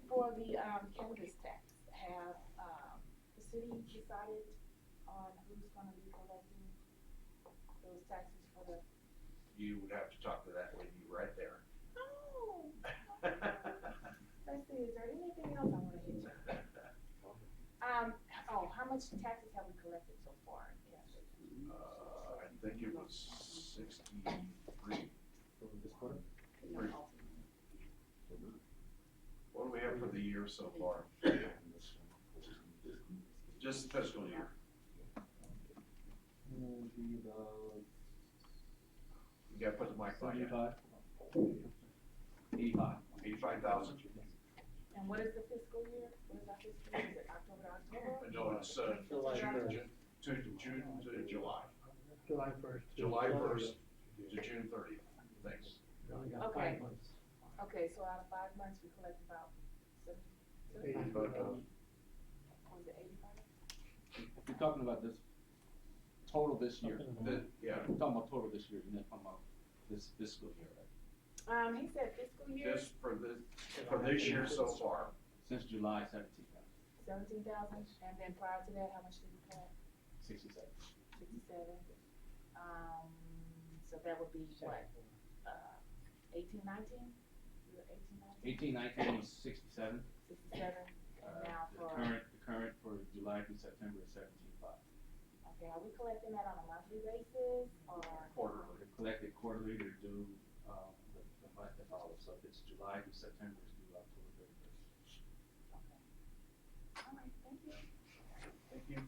for the cannabis tax, have the city decided on who's gonna be collecting those taxes for the? You would have to talk to that lady right there. Oh, let's see, is there anything else I wanna hit you? How much taxes have we collected so far in cannabis? I think it was 63. This quarter? Three. What do we have for the year so far? Just fiscal year. It'll be about You gotta put the mic on you. 85. 85,000? And what is the fiscal year? What is our fiscal year? Is it October to October? No, it's July June to July. July 1st. July 1st to June 30th. Thanks. Okay. Okay, so out of 5 months, we collect about 85,000. Was it 85? If you're talking about this, total this year, Yeah, we're talking about total this year, you're not talking about this fiscal year, right? He said fiscal year, just for this year so far. Since July 17th, 17,000, and then prior to that, how much did we collect? 67. 67. So that would be what, 18, 19? 18, 19? 18, 19 was 67. 67, and now The for, current for July through September is 17.5. okay, are we collecting that on a monthly basis, or? Quarterly. They're collected quarterly, they're due, the month that follows, so if it's July through September, it's due October 31st. Okay. All right, thank you. Thank you.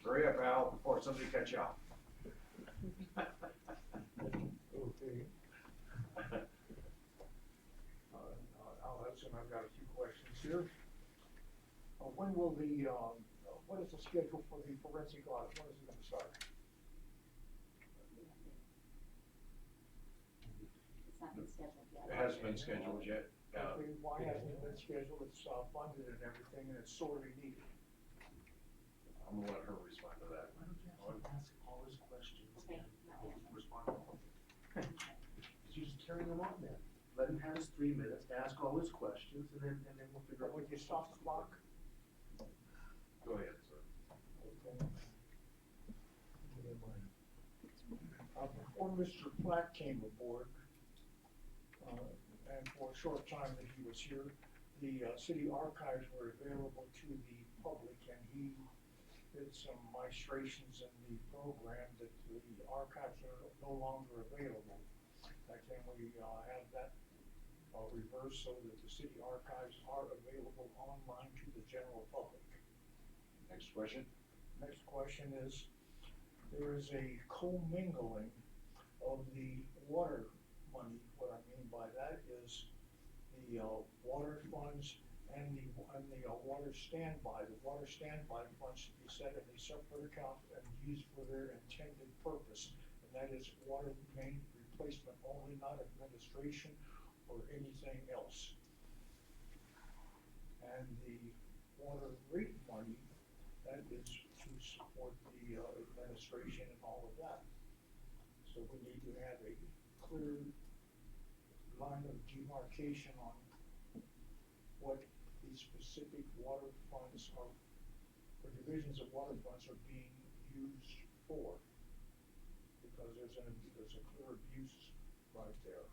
Hurry up, Al, before somebody cuts you off. Okay. I've got a few questions here. When will what is the schedule for the forensic audit? When is it gonna start? It's not been scheduled yet. It hasn't been scheduled yet. Okay, why hasn't it been scheduled? It's funded and everything, and it's sorely needed. I'm gonna let her respond to that. Why don't you have to ask all his questions Okay, and not yet. respond? You just carry him on then. Let him have his 3 minutes, ask all his questions, and then we'll figure out. Would you stop the clock? Go ahead, sir. Before Mr. Platt came aboard, and for a short time that he was here, the city archives were available to the public, and he did some migrations in the program that the archives are no longer available. Can we have that reversed so that the city archives are available online to the general public? Next question. Next question is, there is a commingling of the water money. What I mean by that is the water funds and the water standby. The water standby funds should be set in a separate account and used for their intended purpose. And that is water main replacement only, not administration or anything else. And the water rate money, that is to support the administration and all of that. So we need to have a clear line of demarcation on what the specific water funds are, or divisions of water funds are being used for. Because there's a clear abuse right there.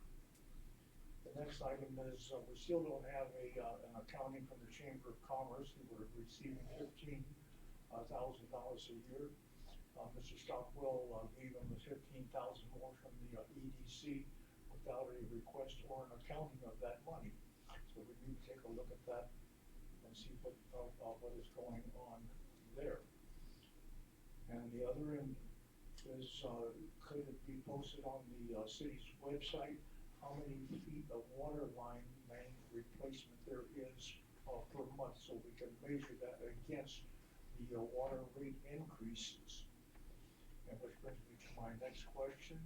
The next item is, we still don't have an accounting from the Chamber of Commerce, who were receiving $15,000 a year. Mr. Stockwell gave them the $15,000 more from the EDC without a request or an accounting of that money. So we need to take a look at that and see what is going on there. And the other end is, could it be posted on the, city's website, how many feet of water line main replacement there is, per month, so we can measure that against the, water rate increases? And which brings me to my next question.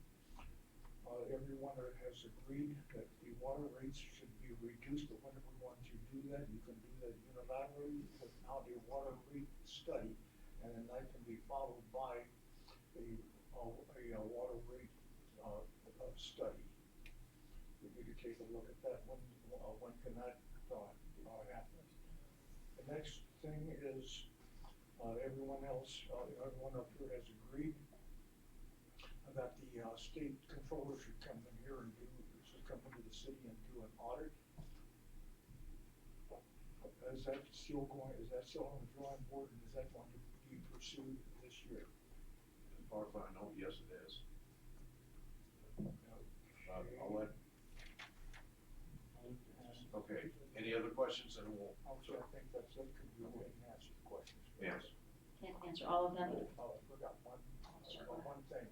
Everyone has agreed that the water rates should be reduced, but whenever we want to do that, you can do that unilaterally without a water rate study, and then that can be followed by a water rate, study. We need to take a look at that. When can that, happen? The next thing is, everyone up here has agreed that the, state controller should come in here and should come into the city and do an audit. Is that still on the drawing board, and is that going to be pursued this year? As far as I know, yes, it is. I'll let. Okay, any other questions, and we'll. Also, I think that's it, could you go ahead and answer the questions? Yes. Can't answer all of them. I forgot one thing.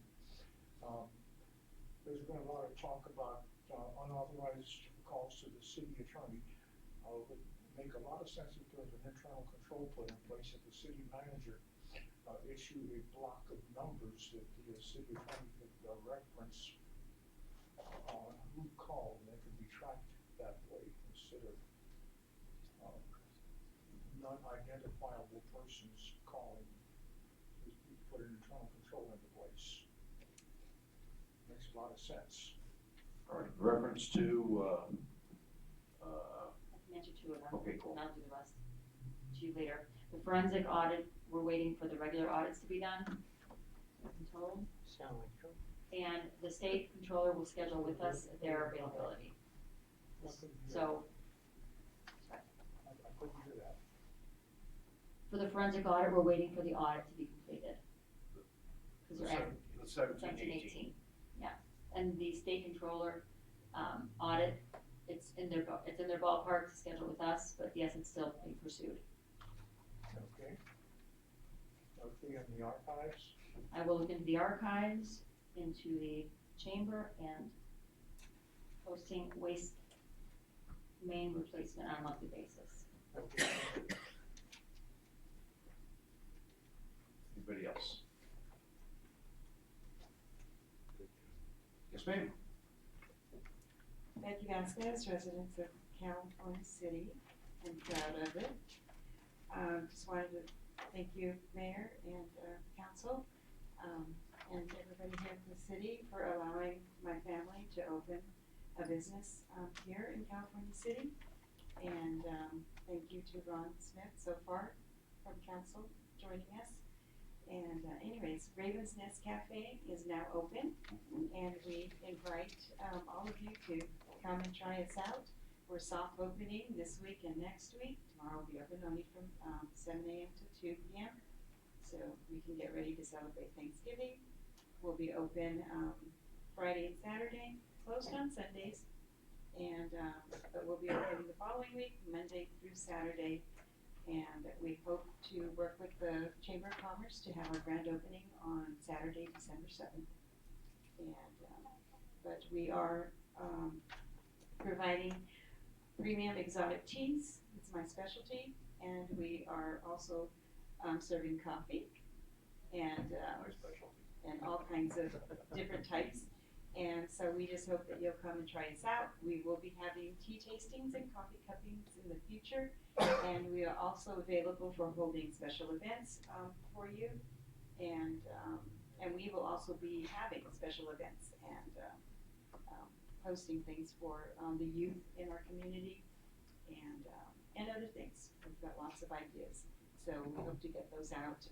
There's been a lot of talk about, unauthorized calls to the city attorney. It would make a lot of sense if there was an internal control put in place, that the city manager, issue a block of numbers that the city attorney could, reference on who called, and they could be tracked that way instead of, non-identifiable persons calling. We put an internal control into place. Makes a lot of sense. All right, reference to, I can answer two of them. Okay, cool. And I'll do the rest to you later. The forensic audit, we're waiting for the regular audits to be done. In total. Sound like trouble. And the state controller will schedule with us their availability. So, I couldn't hear that. for the forensic audit, we're waiting for the audit to be completed. Cause we're at the 17, 17, yeah. And the state controller, audit, it's in their ballpark to schedule with us, but yes, it's still being pursued. Okay. Okay, and the archives? I will look into the archives, into the chamber, and posting waste main replacement on a monthly basis. Okay. Anybody else? Yes, ma'am. Becky Vasquez, resident of California City, and proud of it. Just wanted to thank you, Mayor and Council, and everybody here in the city for allowing my family to open a business here in California City. And thank you to Ron Smith so far from Council joining us. And anyways, Raven's Nest Cafe is now open, and we invite all of you to come and try us out. We're soft opening this week and next week. Tomorrow will be open only from 7 a.m. to 2 p.m. So we can get ready to celebrate Thanksgiving. We'll be open Friday and Saturday, closed on Sundays. And but we'll be open the following week, Monday through Saturday. And we hope to work with the Chamber of Commerce to have our grand opening on Saturday, December 7th. And, but we are providing premium exotic teas. It's my specialty. And we are also serving coffee and all kinds of different types. And so we just hope that you'll come and try us out. We will be having tea tastings and coffee cuppings in the future. And we are also available for holding special events for you. And we will also be having special events and hosting things for the youth in our community and other things. We've got lots of ideas. So we hope to get those out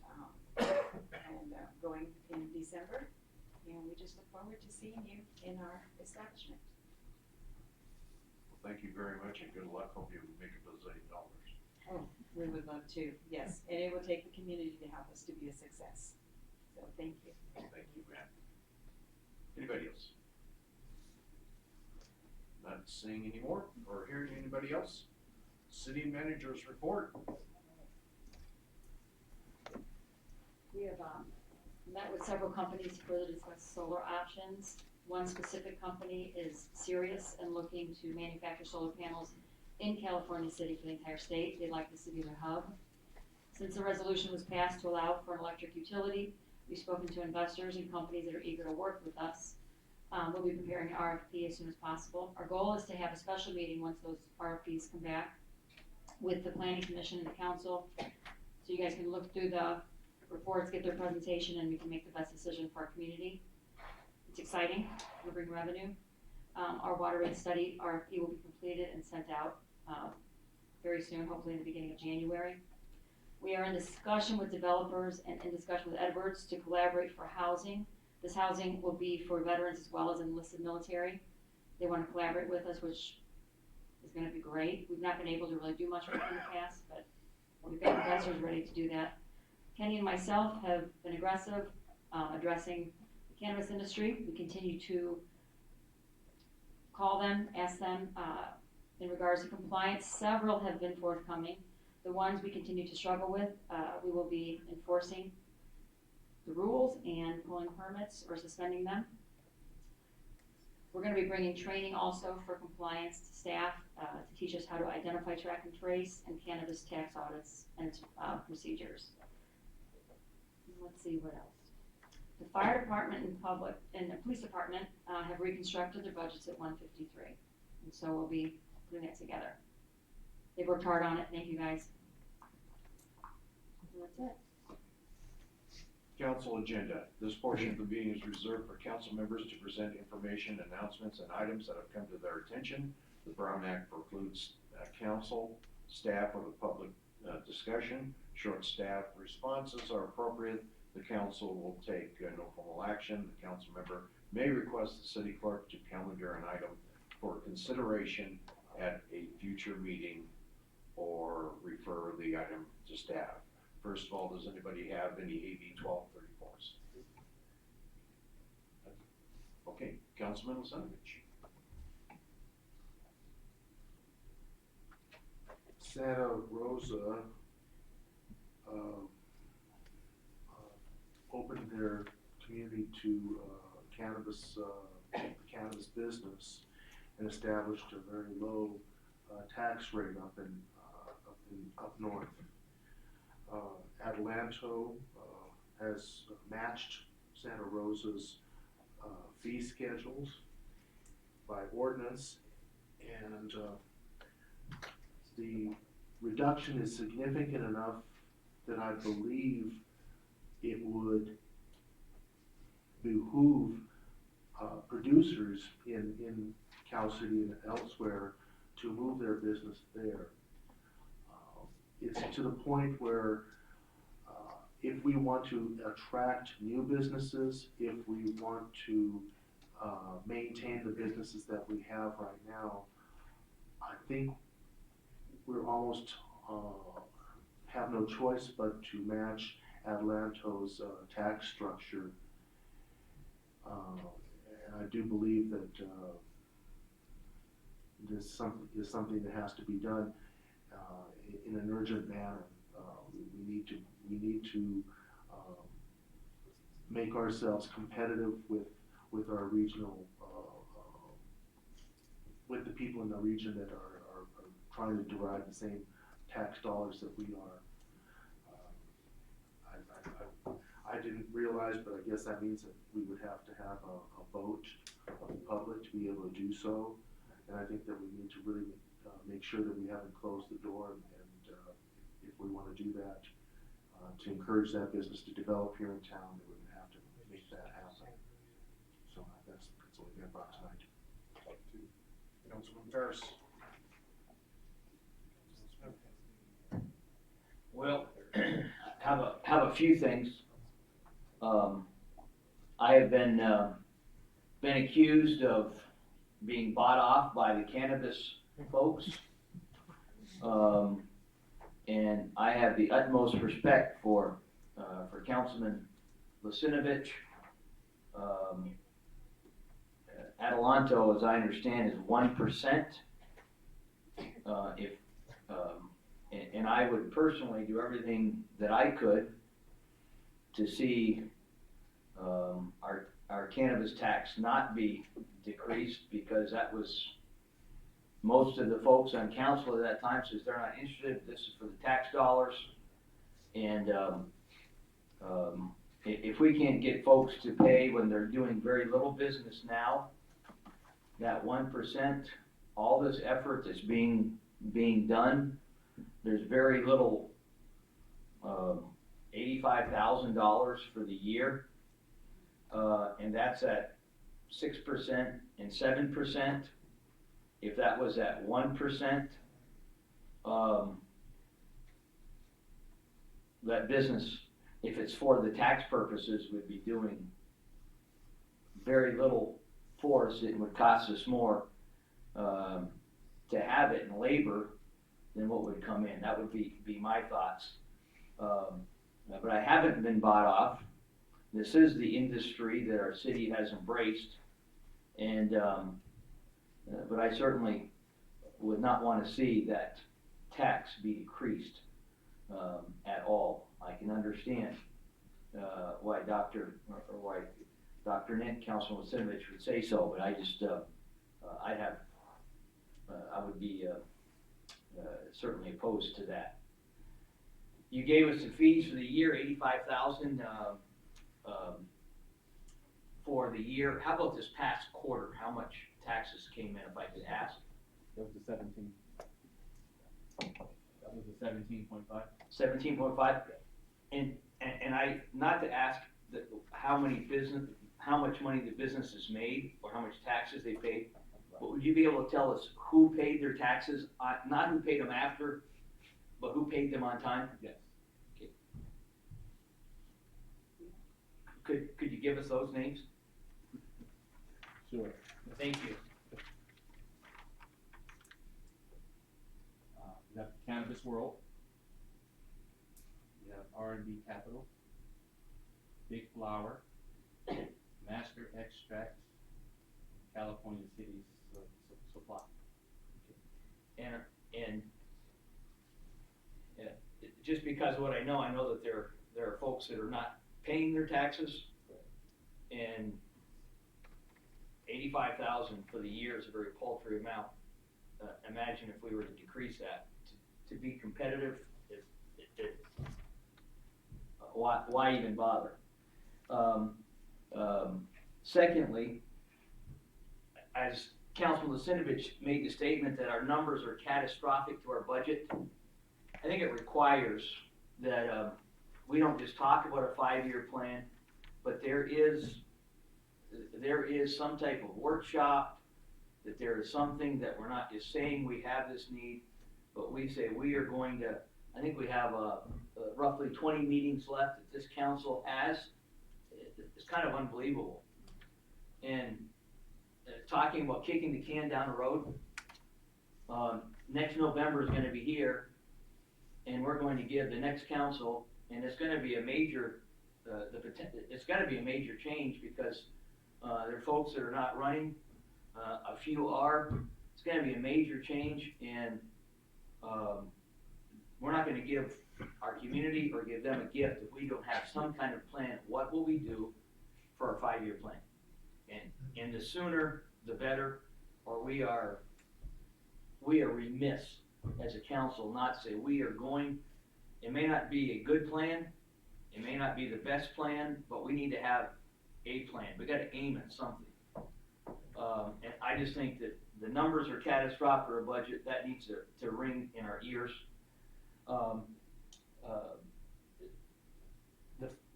and going in December. And we just look forward to seeing you in our establishment. Well, thank you very much, and good luck. Hope you make $1 billion. Oh, we would love to, yes. And it will take the community to help us to be a success. So thank you. Thank you, Matt. Anybody else? Not seeing any more or hearing anybody else? City managers report. We have met with several companies to further discuss solar options. One specific company is serious and looking to manufacture solar panels in California City for the entire state. They'd like this to be their hub. Since the resolution was passed to allow for an electric utility, we've spoken to investors and companies that are eager to work with us. We'll be preparing an RFP as soon as possible. Our goal is to have a special meeting once those RFPs come back with the planning commission and the council, so you guys can look through the reports, get their presentation, and we can make the best decision for our community. It's exciting, it'll bring revenue. Our water rate study RFP will be completed and sent out very soon, hopefully in the beginning of January. We are in discussion with developers and in discussion with Edwards to collaborate for housing. This housing will be for veterans as well as enlisted military. They want to collaborate with us, which is going to be great. We've not been able to really do much with them in the past, but we've got investors ready to do that. Kenny and myself have been aggressive addressing the cannabis industry. We continue to call them, ask them in regards to compliance. Several have been forthcoming. The ones we continue to struggle with, we will be enforcing the rules and pulling permits or suspending them. We're going to be bringing training also for compliance to staff to teach us how to identify, track, and trace, and cannabis tax audits and procedures. Let's see what else. The fire department and the police department have reconstructed their budgets at 153, and so we'll be putting that together. They've worked hard on it. Thank you guys. And that's it. Council agenda. This portion of the meeting is reserved for council members to present information, announcements, and items that have come to their attention. The Brown Act precludes council, staff, or the public discussion. Short staff responses are appropriate. The council will take no formal action. The council member may request the city clerk to calendar an item for consideration at a future meeting or refer the item to staff. First of all, does anybody have any AB 1234s? Okay, Councilman Lisanovich. Santa Rosa opened their community to cannabis business and established a very low tax rate up north. Adelanto has matched Santa Rosa's fee schedules by ordinance, and the reduction is significant enough that I believe it would behoove producers in Cal City and elsewhere to move their business there. It's to the point where if we want to attract new businesses, if we want to maintain the businesses that we have right now, I think we're almost have no choice but to match Adelanto's tax structure. And I do believe that this is something that has to be done in an urgent manner. We need to make ourselves competitive with our regional, with the people in the region that are trying to derive the same tax dollars that we are. I didn't realize, but I guess that means that we would have to have a vote of the public to be able to do so. And I think that we need to really make sure that we haven't closed the door, and if we want to do that, to encourage that business to develop here in town, we would have to make that happen. So that's what we got about tonight. Councilman Ferris. Well, have a few things. I have been accused of being bought off by the cannabis folks. And I have the utmost respect for Councilman Lisanovich. Adelanto, as I understand, is 1%. And I would personally do everything that I could to see our cannabis tax not be decreased, because that was, most of the folks on council at that time says they're not interested, this is for the tax dollars. And, if we can't get folks to pay when they're doing very little business now, that 1%, all this effort that's being done, there's very little, $85,000 for the year, and that's at 6% and 7%. If that was at 1%, that business, if it's for the tax purposes, would be doing very little for us. It would cost us more to have it in labor than what would come in. That would be my thoughts. But I haven't been bought off. This is the industry that our city has embraced, and but I certainly would not want to see that tax be decreased at all. I can understand why why Dr. Nick, Councilman Sinovich would say so, but I just I would be certainly opposed to that. You gave us the fees for the year, $85,000 for the year. How about this past quarter? How much taxes came in, if I could ask? That was the 17. That was the 17.5. 17.5. And I, not to ask how much money the businesses made or how much taxes they paid, but would you be able to tell us who paid their taxes, not who paid them after, but who paid them on time? Yes. Okay. Could you give us those names? Sure. Thank you. You have Cannabis World. You have R&D Capital, Big Flower, Master Extracts, California Cities Supply. And just because of what I know that there are folks that are not paying their taxes, and $85,000 for the year is a very paltry amount. Imagine if we were to decrease that to be competitive. Why even bother? Secondly, as Councilman Lucinovich made the statement that our numbers are catastrophic to our budget, I think it requires that we don't just talk about a 5-year plan, but there is some type of workshop, that there is something that we're not just saying we have this need, but we say we are going to. I think we have roughly 20 meetings left that this council has. It's kind of unbelievable. And talking about kicking the can down the road, next November is going to be here, and we're going to give the next council, and it's going to be a major, it's going to be a major change, because there are folks that are not running, a few are. It's going to be a major change, and we're not going to give our community or give them a gift if we don't have some kind of plan. What will we do for our 5-year plan? And the sooner, the better, or we are remiss as a council not to say we are going. It may not be a good plan, it may not be the best plan, but we need to have a plan. We got to aim at something. And I just think that the numbers are catastrophic for a budget. That needs to ring in our ears.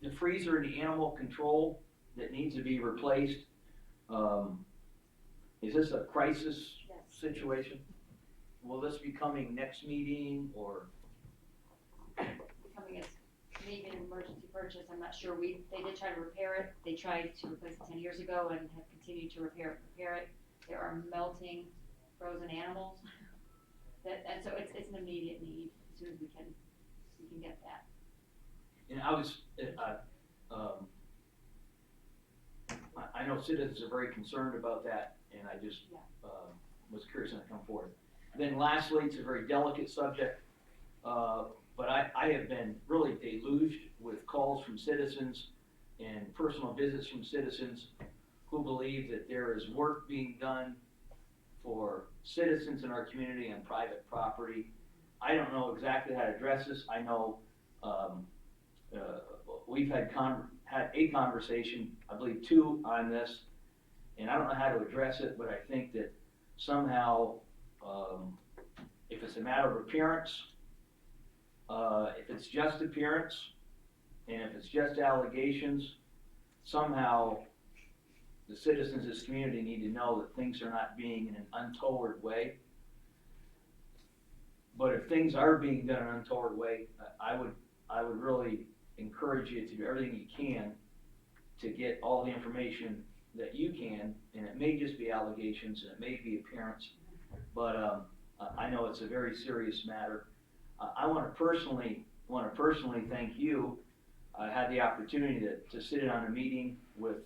The freezer and the animal control that needs to be replaced, is this a crisis situation? Will this be coming next meeting, or? Becoming maybe an emergency purchase, I'm not sure. They did try to repair it. They tried to replace it 10 years ago and have continued to repair it. There are melting frozen animals. And so it's an immediate need as soon as we can get that. And I was, I know citizens are very concerned about that, and I just was curious when it come forward. Then lastly, it's a very delicate subject, but I have been really deluged with calls from citizens and personal visits from citizens who believe that there is work being done for citizens in our community on private property. I don't know exactly how to address this. I know, we've had a conversation, I believe 2 on this, and I don't know how to address it, but I think that somehow, if it's a matter of appearance, if it's just appearance, and if it's just allegations, somehow the citizens of this community need to know that things are not being in an untoward way. But if things are being done in an untoward way, I would really encourage you to do everything you can to get all the information that you can, and it may just be allegations, and it may be appearance, but I know it's a very serious matter. I want to personally thank you. I had the opportunity to sit in on a meeting with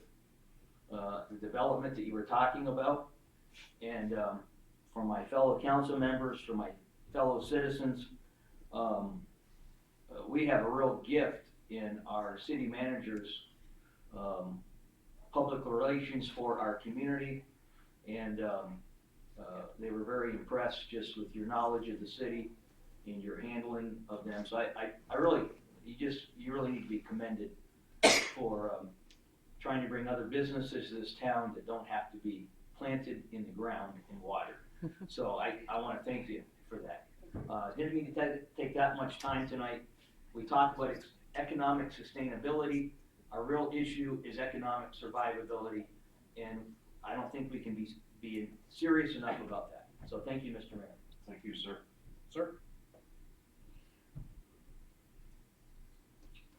the development that you were talking about, and for my fellow council members, for my fellow citizens, we have a real gift in our city managers, public relations for our community, and they were very impressed just with your knowledge of the city and your handling of them. So I really, you really need to be commended for trying to bring other businesses to this town that don't have to be planted in the ground in water. So I want to thank you for that. Didn't mean to take that much time tonight. We talked about economic sustainability. Our real issue is economic survivability, and I don't think we can be serious enough about that. So thank you, Mr. Mayor. Thank you, sir. Sir?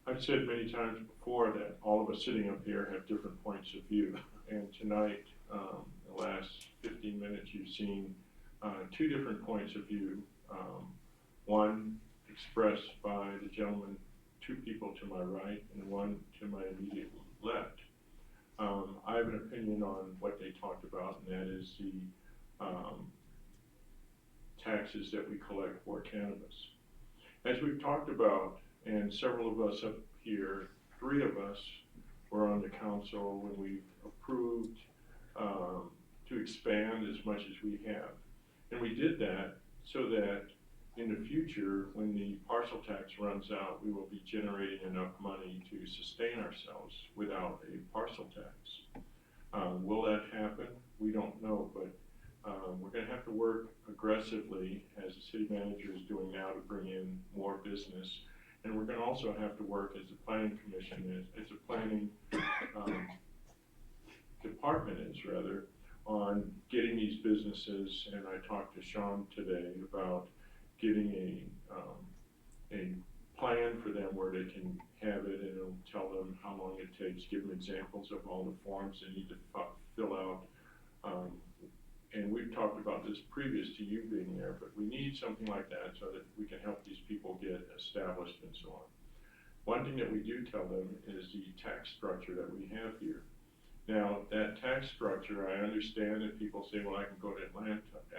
I've said many times before that all of us sitting up here have different points of view. And tonight, the last 15 minutes, you've seen 2 different points of view. One expressed by the gentleman, 2 people to my right, and one to my immediate left. I have an opinion on what they talked about, and that is the taxes that we collect for cannabis. As we've talked about, and several of us up here, 3 of us were on the council when we approved to expand as much as we have. And we did that so that in the future, when the parcel tax runs out, we will be generating enough money to sustain ourselves without a parcel tax. Will that happen? We don't know, but we're going to have to work aggressively, as the city manager is doing now, to bring in more business. And we're going to also have to work as the planning commission as a planning department is, rather, on getting these businesses. And I talked to Sean today about getting a plan for them where they can have it, and it'll tell them how long it takes, give them examples of all the forms they need to fill out. And we've talked about this previous to you being there, but we need something like that so that we can help these people get established and so on. One thing that we do tell them is the tax structure that we have here. Now, that tax structure, I understand that people say, well, I can go to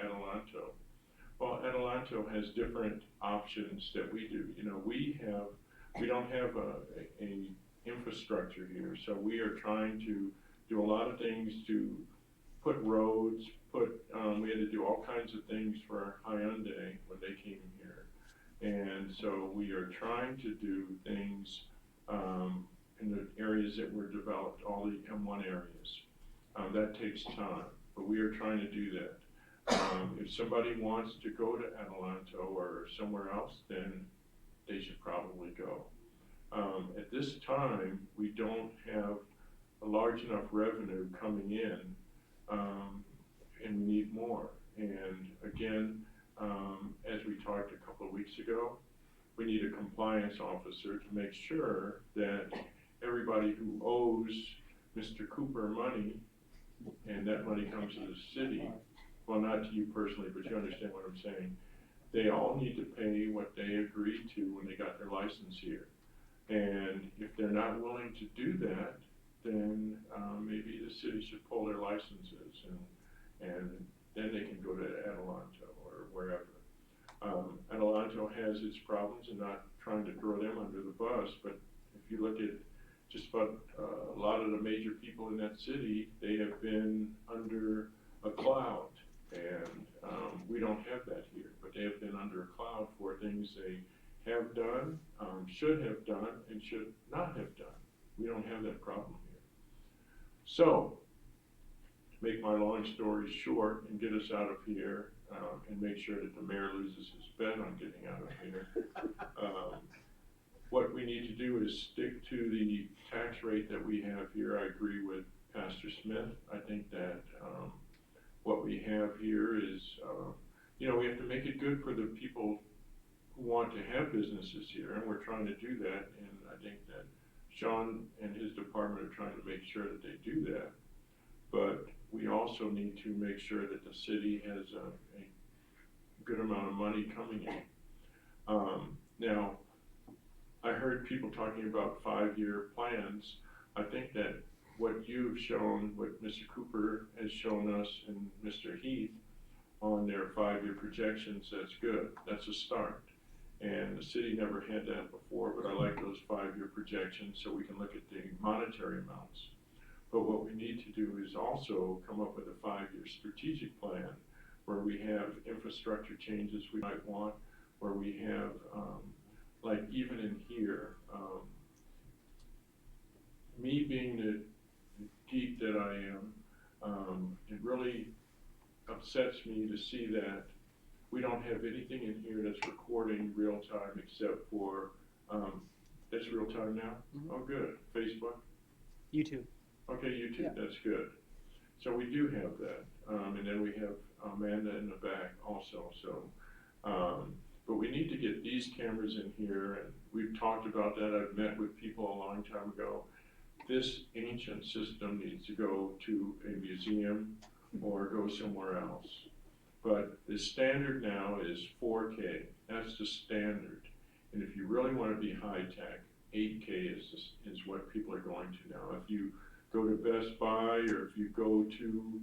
Adelanto. Well, Adelanto has different options that we do. You know, we don't have a infrastructure here, so we are trying to do a lot of things to put roads, we had to do all kinds of things for Hyundai when they came here. And so we are trying to do things in the areas that were developed, all the M1 areas. That takes time, but we are trying to do that. If somebody wants to go to Adelanto or somewhere else, then they should probably go. At this time, we don't have a large enough revenue coming in, and we need more. And again, as we talked a couple of weeks ago, we need a compliance officer to make sure that everybody who owes Mr. Cooper money, and that money comes to the city, well, not to you personally, but you understand what I'm saying, they all need to pay what they agreed to when they got their license here. And if they're not willing to do that, then maybe the city should pull their licenses, and then they can go to Adelanto or wherever. Adelanto has its problems, and not trying to throw them under the bus, but if you look at just about a lot of the major people in that city, they have been under a cloud. And we don't have that here, but they have been under a cloud for things they have done, should have done, and should not have done. We don't have that problem here. So, to make my long story short and get us out of here, and make sure that the mayor loses his bet on getting out of here, what we need to do is stick to the tax rate that we have here. I agree with Pastor Smith. I think that what we have here is, we have to make it good for the people who want to have businesses here, and we're trying to do that, and I think that Sean and his department are trying to make sure that they do that. But we also need to make sure that the city has a good amount of money coming in. Now, I heard people talking about 5-year plans. I think that what you've shown, what Mr. Cooper has shown us and Mr. Heath on their 5-year projections, that's good. That's a start. And the city never had that before, but I like those 5-year projections so we can look at the monetary amounts. But what we need to do is also come up with a 5-year strategic plan where we have infrastructure changes we might want, where we have, like even in here, me being the geek that I am, it really upsets me to see that we don't have anything in here that's recording real time except for, that's real time now? Oh, good. Facebook? YouTube. Okay, YouTube, that's good. So we do have that. And then we have Amanda in the back also, so. But we need to get these cameras in here, and we've talked about that. I've met with people a long time ago. This ancient system needs to go to a museum or go somewhere else. But the standard now is 4K. That's the standard. And if you really want to be high tech, 8K is what people are going to now. If you go to Best Buy or if you go to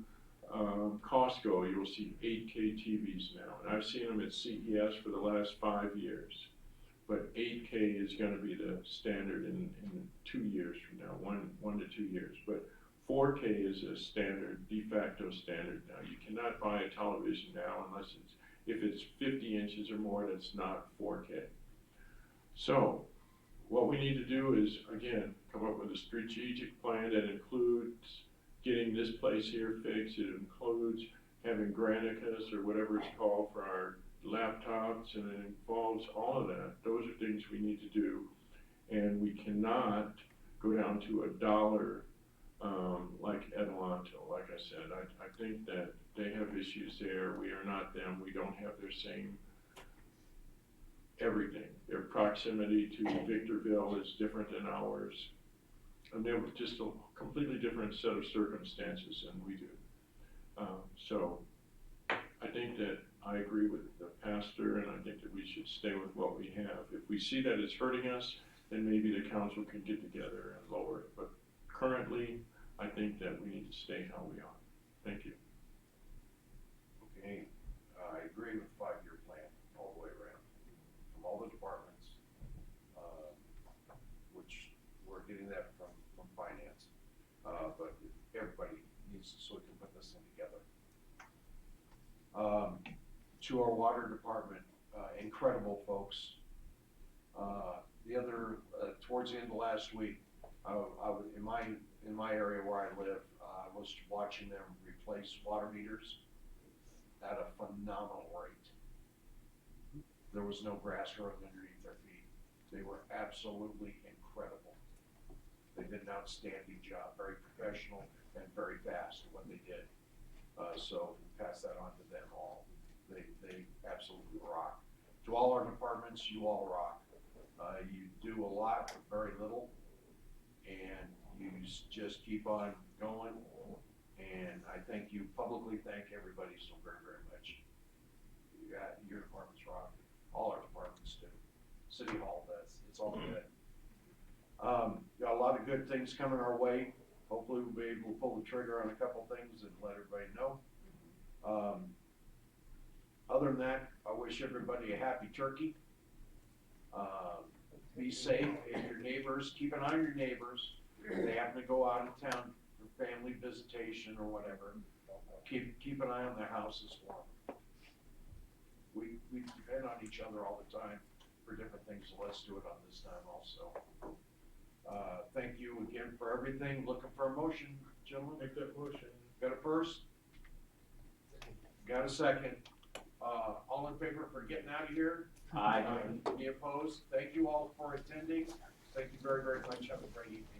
Costco, you'll see 8K TVs now. And I've seen them at CES for the last 5 years. But 8K is going to be the standard in 2 years from now, one to 2 years. But 4K is a standard, de facto standard now. You cannot buy a television now unless if it's 50 inches or more, that's not 4K. So, what we need to do is, again, come up with a strategic plan that includes getting this place here fixed. It includes having Granicus or whatever it's called for our laptops, and it involves all of that. Those are things we need to do. And we cannot go down to $1 like Adelanto. Like I said, I think that they have issues there. We are not them. We don't have their same everything. Their proximity to Victorville is different than ours. And they were just a completely different set of circumstances than we do. So I think that I agree with the pastor, and I think that we should stay with what we have. If we see that it's hurting us, then maybe the council can get together and lower it. But currently, I think that we need to stay how we are. Thank you. Okay, I agree with 5-year plan all the way around, from all the departments, which we're getting that from finance. But everybody needs to, so we can put this thing together. To our water department, incredible folks. Towards the end of last week, I was in my area where I live, I was watching them replace water meters at a phenomenal rate. There was no grass growing underneath their feet. They were absolutely incredible. They did an outstanding job, very professional and very fast at what they did. So pass that on to them all. They absolutely rock. To all our departments, you all rock. You do a lot with very little, and you just keep on going. And I thank you, publicly thank everybody so very, very much. Your departments rock. All our departments do. City Hall does. It's all good. Got a lot of good things coming our way. Hopefully we'll be able to pull the trigger on a couple things and let everybody know. Other than that, I wish everybody a happy turkey. be safe, and your neighbors, keep an eye on your neighbors. If they happen to go out of town for family visitation or whatever, keep an eye on their houses for them. We depend on each other all the time for different things, so let's do it on this time also. Thank you again for everything. Looking for a motion, gentlemen? Make that motion. Got a first? Got a second? All in favor for getting out of here? Aye. Any opposed? Thank you all for attending. Thank you very, very much. Have a great evening.